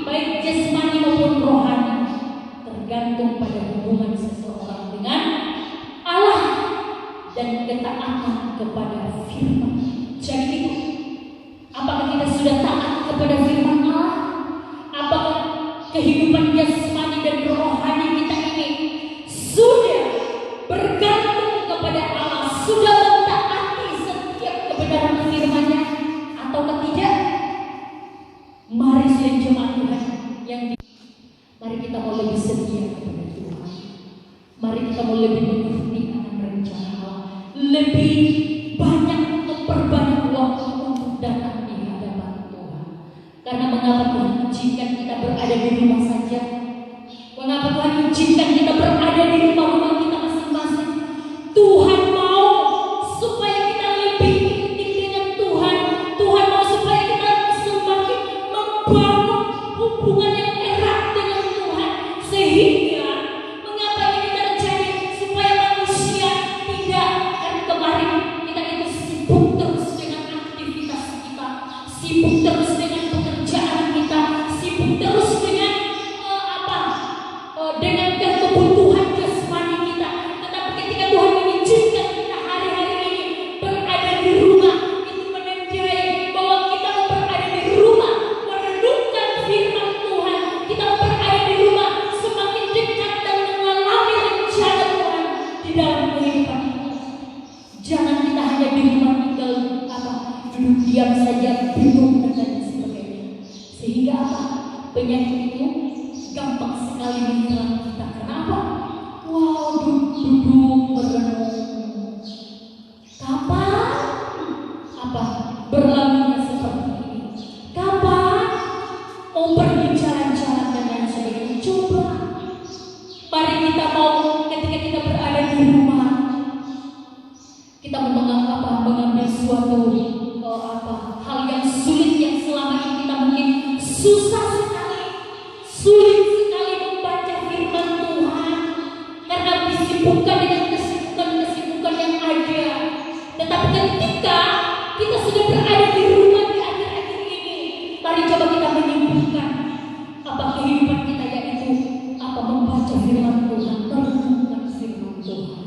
baik jasmani maupun rohani tergantung pada hubungan seseorang dengan Allah dan ketaatan kepada firman. Jadi itu, apakah kita sudah taat kepada firman Allah? Apakah kehidupan jasmani dan rohani kita ini sudah bergantung kepada Allah, sudah mentaati setiap kebenaran firman-Nya atau tidak? Mari sidang jemaat Tuhan mari kita mau lebih setia kepada Tuhan. Mari kita mau lebih mengerti akan rencana Allah, lebih banyak memperbanyak waktu untuk datang di hadapan Tuhan. Karena mengapa Tuhan izinkan kita berada di rumah saja? Mengapa Tuhan izinkan kita berada di rumah-rumah kita masing-masing? Tuhan mau supaya kita lebih intim dengan Tuhan. Tuhan mau supaya kita semakin membangun hubungan yang erat dengan Tuhan. Sehingga mengapa ini terjadi? Supaya manusia tidak, karena kemarin kita itu sibuk terus dengan aktivitas kita, sibuk terus dengan pekerjaan kita, sibuk terus dengan dengan kebutuhan jasmani kita. Tetapi ketika Tuhan mengizinkan kita hari-hari ini berada di rumah, itu menandai bahwa kita mau berada di rumah merenungkan firman Tuhan. Kita mau berada di rumah semakin dekat dan mengalami rencana Tuhan di dalam kehidupan kita. Jangan kita hanya di rumah tinggal duduk diam saja, bingung dan lain sebagainya. Sehingga penyakit itu gampang sekali menyerang kita. Kenapa? Wow, duduk merenung. Kapan? Berlalunya seperti ini. Kapan? Mau pergi jalan-jalan dan lain sebagainya. Coba. Mari kita mau ketika kita berada di rumah, kita mengambil suatu hal yang sulit yang selama ini kita mungkin susah sekali, sulit sekali membaca firman Tuhan karena disibukkan dengan kesibukan yang ada. Tetapi ketika kita sudah berada di rumah di akhir-akhir ini, mari coba kita menyibukkan kehidupan kita, yaitu membaca firman Tuhan, merenungkan firman Tuhan.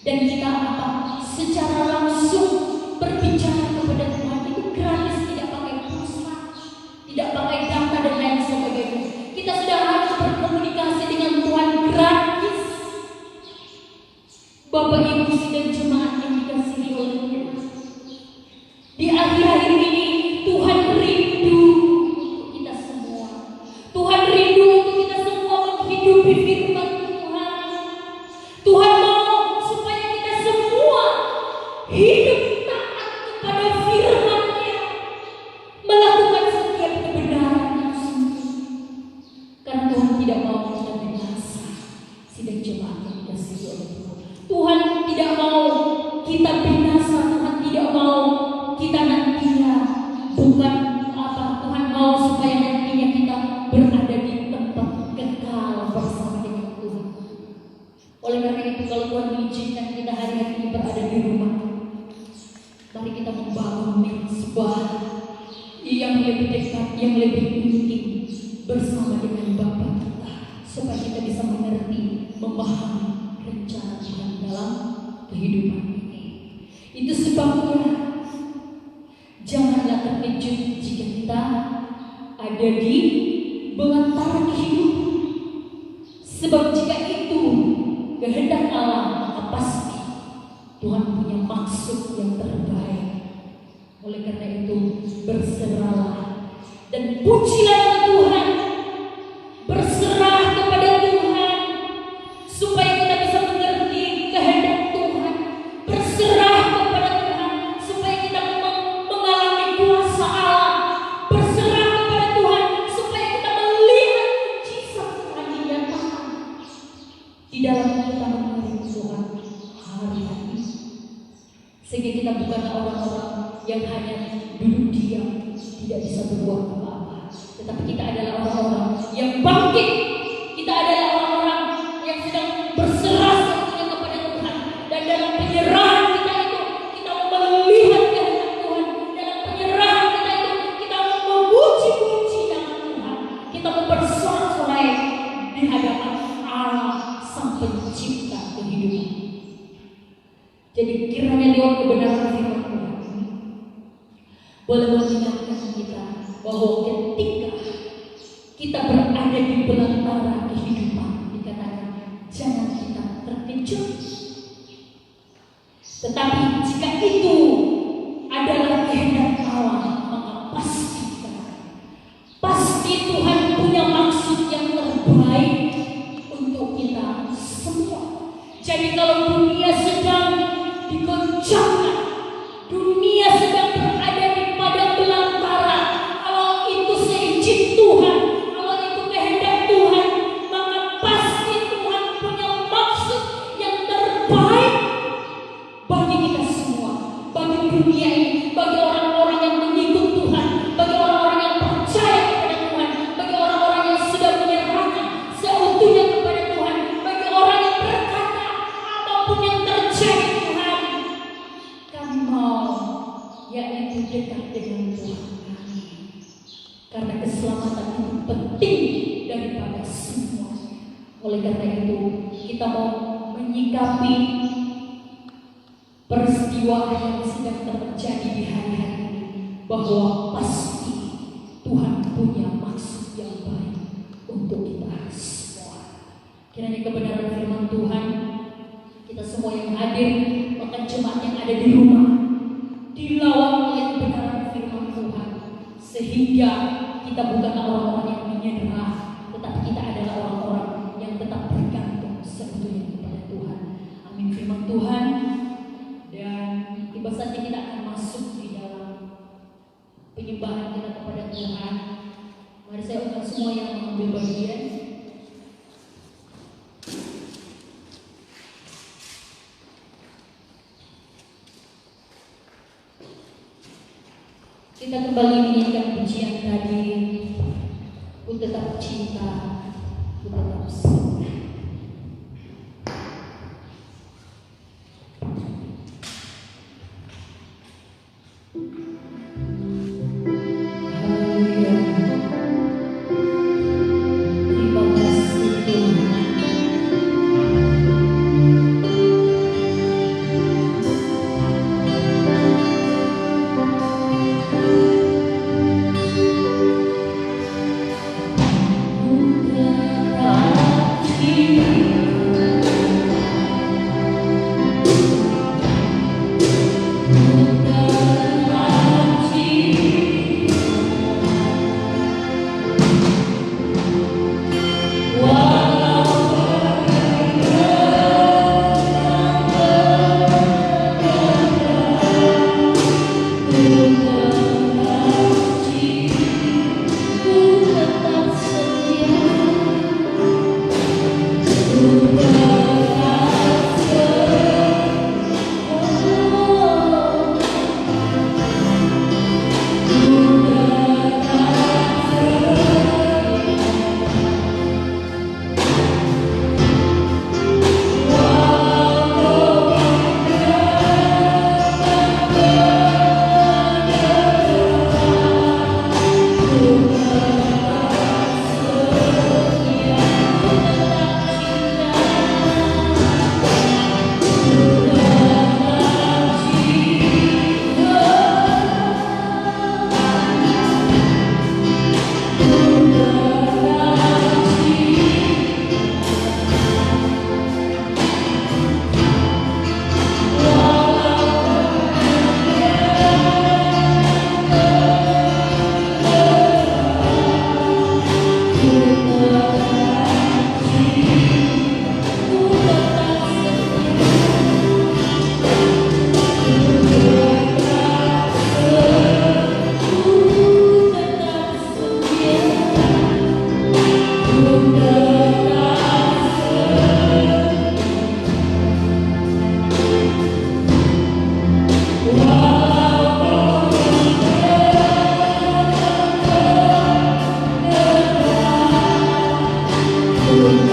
Dan kita secara langsung berbicara kepada Tuhan itu gratis, tidak pakai pulsa, tidak pakai data dan lain sebagainya. Kita sudah harus berkomunikasi dengan Tuhan gratis. Bapak Ibu sidang jemaat yang dikasihi oleh Tuhan, di akhir-akhir ini Tuhan rindu untuk kita semua. Tuhan rindu untuk kita semua menghidupi firman Tuhan. Tuhan mau supaya kita semua hidup taat kepada firman-Nya, melakukan setiap kebenaran yang sungguh. Karena Tuhan tidak mau kita binasa. Sidang jemaat yang dikasihi oleh Tuhan, Tuhan tidak mau kita binasa. Tuhan tidak mau kita nantinya Tuhan mau supaya nantinya kita berada di tempat kekal bersama dengan Tuhan. Oleh karena itu, kalau Tuhan mengizinkan kita hari-hari ini berada di rumah, mari kita membangun mezbah yang lebih dekat, yang lebih intim bersama dengan Bapa kita, supaya kita bisa mengerti, memahami rencana Tuhan dalam kehidupan ini. Itu sebabnya janganlah terkejut jika kita ada di belantara kehidupan. Sebab jika itu kehendak Allah, maka pasti Tuhan punya maksud yang terbaik. Oleh karena itu, berserahlah dan pujilah Tuhan. Berserah kepada Tuhan supaya kita bisa mengerti kehendak Tuhan. Berserah kepada Tuhan supaya kita mengalami kuasa Allah. Berserah kepada Tuhan supaya kita melihat Sehingga kita bukanlah orang-orang yang hanya duduk diam, tidak bisa berbuat apa-apa, tetapi kita adalah orang-orang yang bangkit. Kita adalah orang-orang yang sedang berserah sepenuhnya kepada Tuhan, dan dalam penyerahan kita itu kita melihat kehendak Tuhan. Dalam penyerahan kita itu kita memuji-muji nama Tuhan. Kita bersorak-sorai di hadapan Allah Sang Pencipta kehidupan. Jadi kiranya lewat kebenaran firman Tuhan boleh mengingatkan kita bahwa ketika kita berada di belantara kehidupan, dikatakan jangan kita terkejut. Tetapi jika itu adalah kehendak Allah, maka pasti Tuhan punya maksud yang terbaik untuk kita semua. Jadi kalau dunia sedang digoncangkan, dunia sedang berada di padang belantara, kalau itu seizin Tuhan, kalau itu kehendak Tuhan, maka pasti Tuhan punya maksud yang terbaik bagi kita semua, bagi dunia ini, bagi orang-orang yang mengikut Tuhan, bagi orang-orang yang percaya kepada Tuhan, bagi orang-orang yang sudah menyerahkan seutuhnya kepada Tuhan, bagi orang yang berkata apapun yang terjadi Tuhan, kami mau yaitu dekat dengan Tuhan kami, karena keselamatan itu penting daripada semua. Oleh karena itu kita mau menyikapi peristiwa yang sedang terjadi di hari-hari ini, bahwa pasti Tuhan punya maksud yang baik untuk kita semua. Kiranya kebenaran firman Tuhan, kita semua yang hadir, bahkan jemaat yang ada di rumah, dilawan oleh kebenaran firman Tuhan, sehingga kita bukanlah orang-orang yang menyerah, tetapi kita adalah orang-orang yang tetap bergantung sebetulnya kepada Tuhan. Amin firman Tuhan. Dan tiba saatnya kita akan masuk di dalam penyembahan kita kepada Tuhan. Mari saya undang semua yang mengambil bagian. Kita kembali menyanyikan pujian tadi, Ku Tetap Cinta, Ku Tetap Setia. Terima kasih Tuhan. Ku tetap Tuhan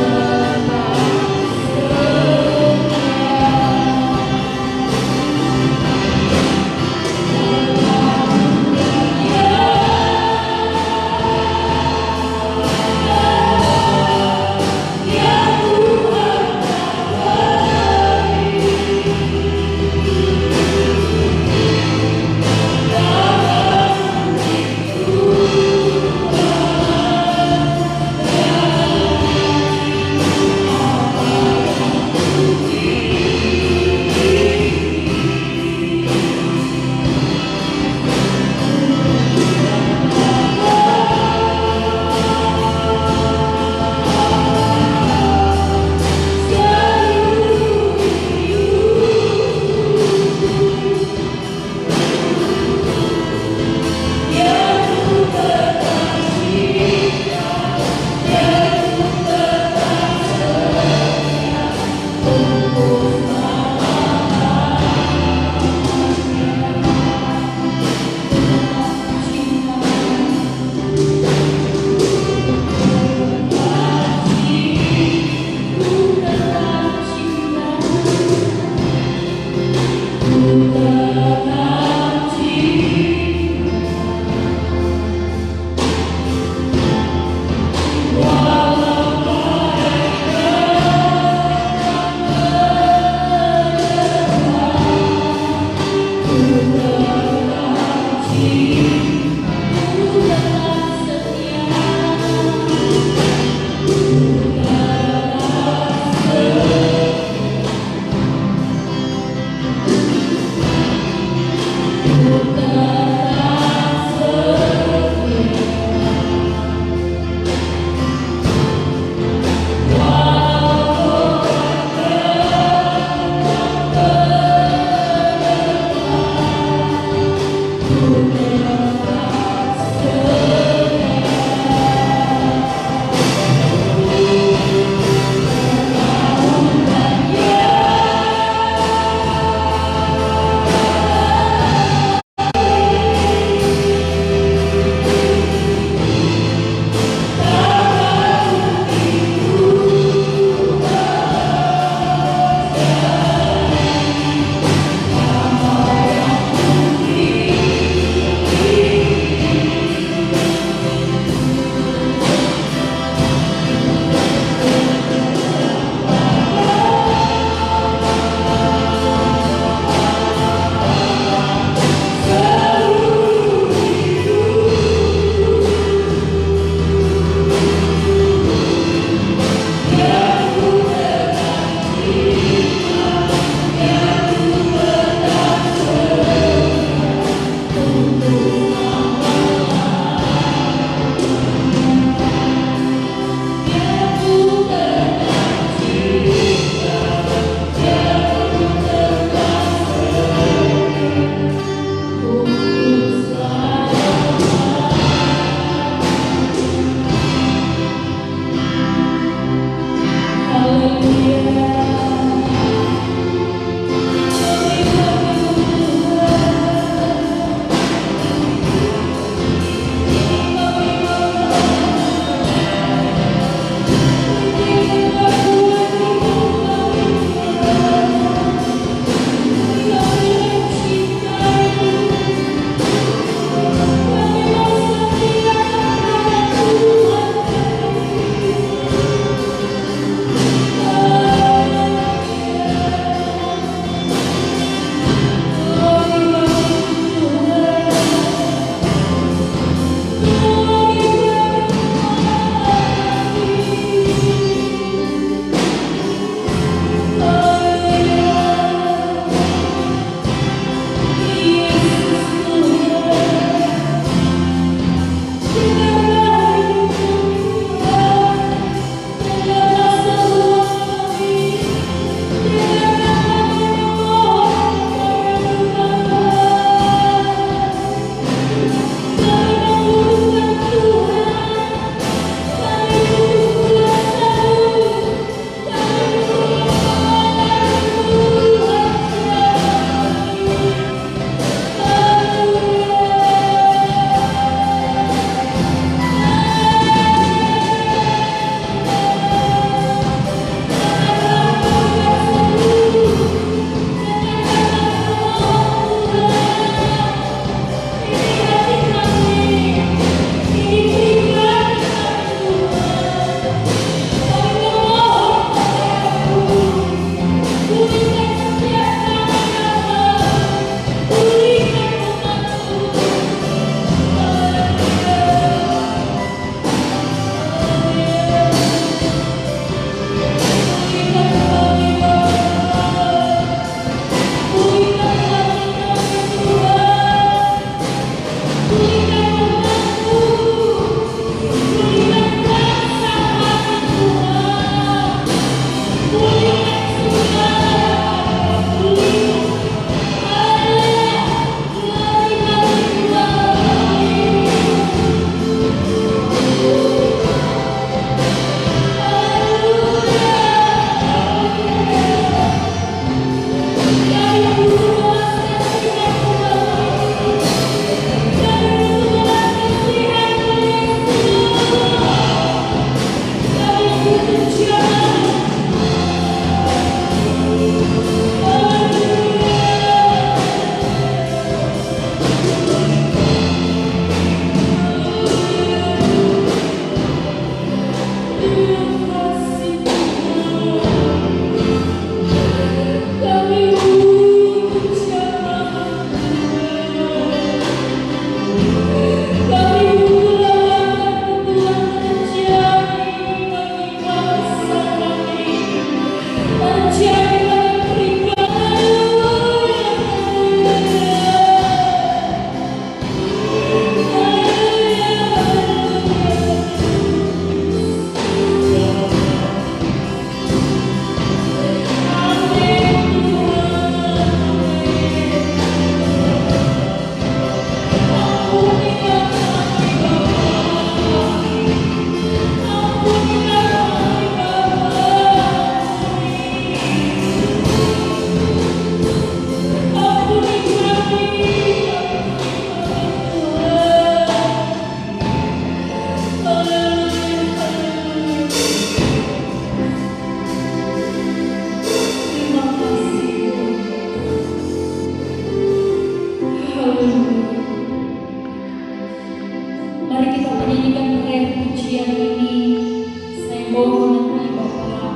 mohon Bapa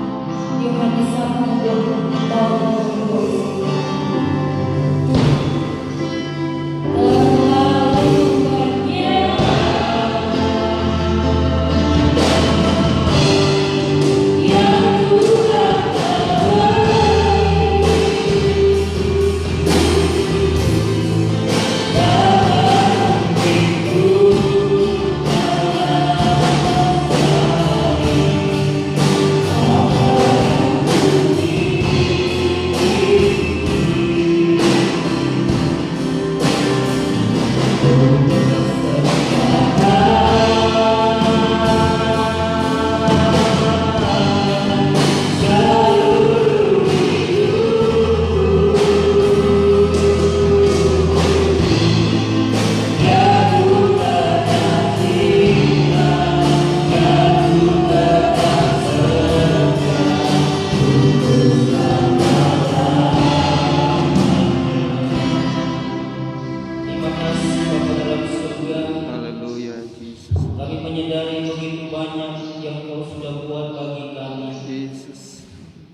di hadisan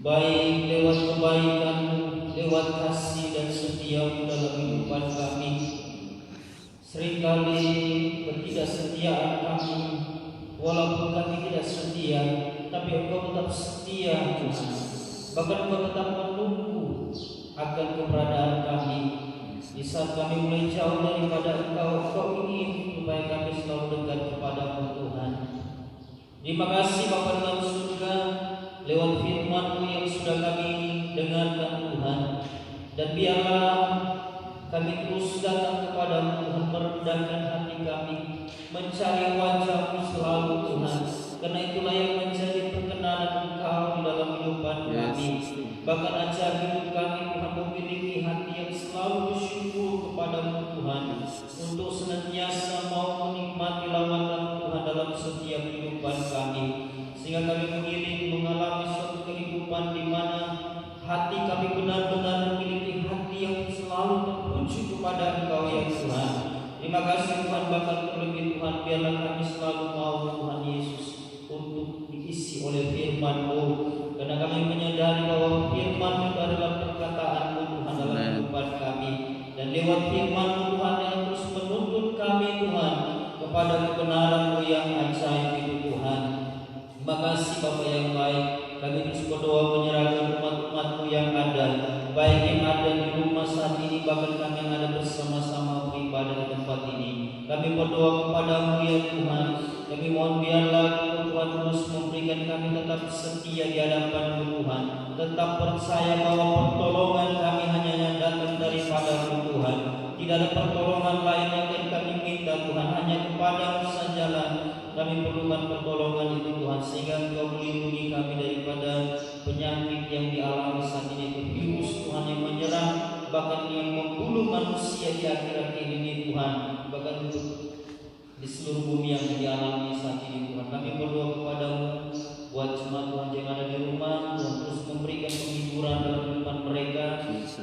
baik lewat kebaikan-Mu, lewat kasih dan setia-Mu dalam kehidupan kami. Seringkali ketidaksetiaan kami, walaupun kami tidak setia, tapi Engkau tetap setia, Tuhan. Bahkan Engkau tetap menunggu akan keberadaan kami. Di saat kami mulai jauh daripada Engkau, Engkau ingin supaya kami selalu dekat kepada-Mu, Tuhan. Terima kasih Bapa dalam surga, lewat firman-Mu yang sudah kami dengarkan, Tuhan. Dan biarlah kami terus datang kepada-Mu, Tuhan, merendahkan hati kami, mencari wajah-Mu selalu, Tuhan. Karena itulah yang menjadi perkenanan Engkau di dalam kehidupan kami. Bahkan ajar hidup kami, Tuhan, memiliki hati yang selalu bersyukur kepada-Mu, Tuhan, untuk senantiasa mau menikmati lawatan Tuhan dalam setiap kehidupan kami, sehingga kami mengiring mengalami suatu kehidupan di mana hati kami benar-benar memiliki hati yang selalu tertuju kepada Engkau ya Tuhan. Terima kasih Tuhan, bahkan terlebih Tuhan, biarlah kami selalu mau Tuhan Yesus untuk diisi oleh firman-Mu, karena kami menyadari bahwa firman itu adalah perkataan-Mu Tuhan dalam kehidupan kami, dan lewat firman-Mu Tuhan yang terus menuntut kami Tuhan kepada kebenaran-Mu yang ajaib itu Tuhan. Terima kasih Bapa yang baik, kami terus berdoa menyerahkan umat-umat-Mu yang ada, baik yang ada di rumah saat ini, bahkan kami yang ada bersama-sama beribadah di tempat ini. Kami berdoa kepada-Mu ya Tuhan, kami mohon biarlah Tuhan terus memberikan kami tetap setia di hadapan-Mu Tuhan, tetap percaya bahwa pertolongan kami hanya yang datang daripada-Mu Tuhan. Tidak ada pertolongan lain yang kami minta Tuhan, hanya kepada-Mu sajalah kami perlukan pertolongan itu Tuhan, sehingga Engkau melindungi kami daripada penyakit yang dialami saat ini, itu virus Tuhan yang menyerang, bahkan yang membunuh manusia di akhir-akhir ini Tuhan, bahkan di seluruh bumi yang dialami saat ini Tuhan. Kami berdoa kepada-Mu buat jemaat Tuhan yang ada di rumah, Tuhan terus memberikan penghiburan dalam kehidupan mereka,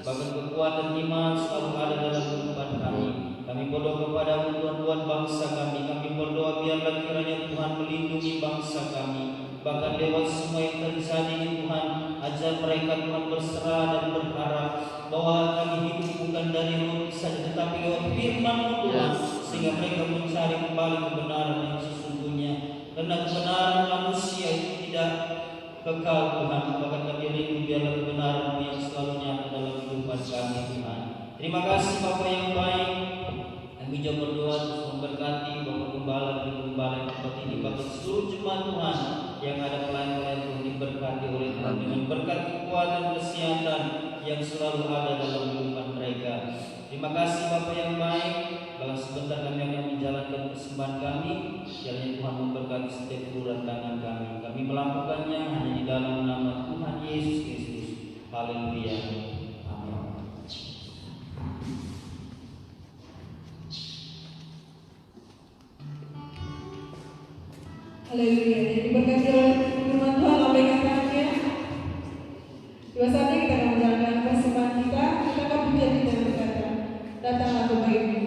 bahkan kekuatan iman selalu ada dalam kehidupan kami. Kami berdoa kepada-Mu Tuhan buat bangsa kami. Kami berdoa biarlah kiranya Tuhan melindungi bangsa kami, bahkan lewat semua yang terjadi ini Tuhan, ajar mereka Tuhan berserah dan berharap bahwa kami hidup bukan dari roti saja, tetapi lewat firman-Mu Tuhan, sehingga mereka mencari kembali kebenaran yang sesungguhnya. Karena kebenaran manusia itu tidak kekal Tuhan, bahkan kami rindu biarlah kebenaran-Mu yang selalu nyata dalam kehidupan kami Tuhan. Terima kasih Bapa yang baik. Kami juga berdoa terus memberkati Bapak Gembala dan Gembala yang tempat ini, bahkan seluruh jemaat Tuhan yang ada pelayan-pelayan Tuhan, diberkati oleh Tuhan dengan berkat kekuatan kesehatan yang selalu ada dalam kehidupan mereka. Terima kasih Bapak yang baik. Bahkan sebentar kami akan menjalankan persembahan kami, kiranya Tuhan memberkati setiap uluran tangan kami. Kami melakukannya hanya di dalam nama Tuhan Yesus Kristus. Haleluya. Amin. Haleluya. Diberkati oleh firman Tuhan, apa yang katanya? Dua saatnya kita akan menjalankan persembahan kita. Kita akan menjadi dan berkata, datanglah kebaikan.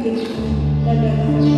hidup pada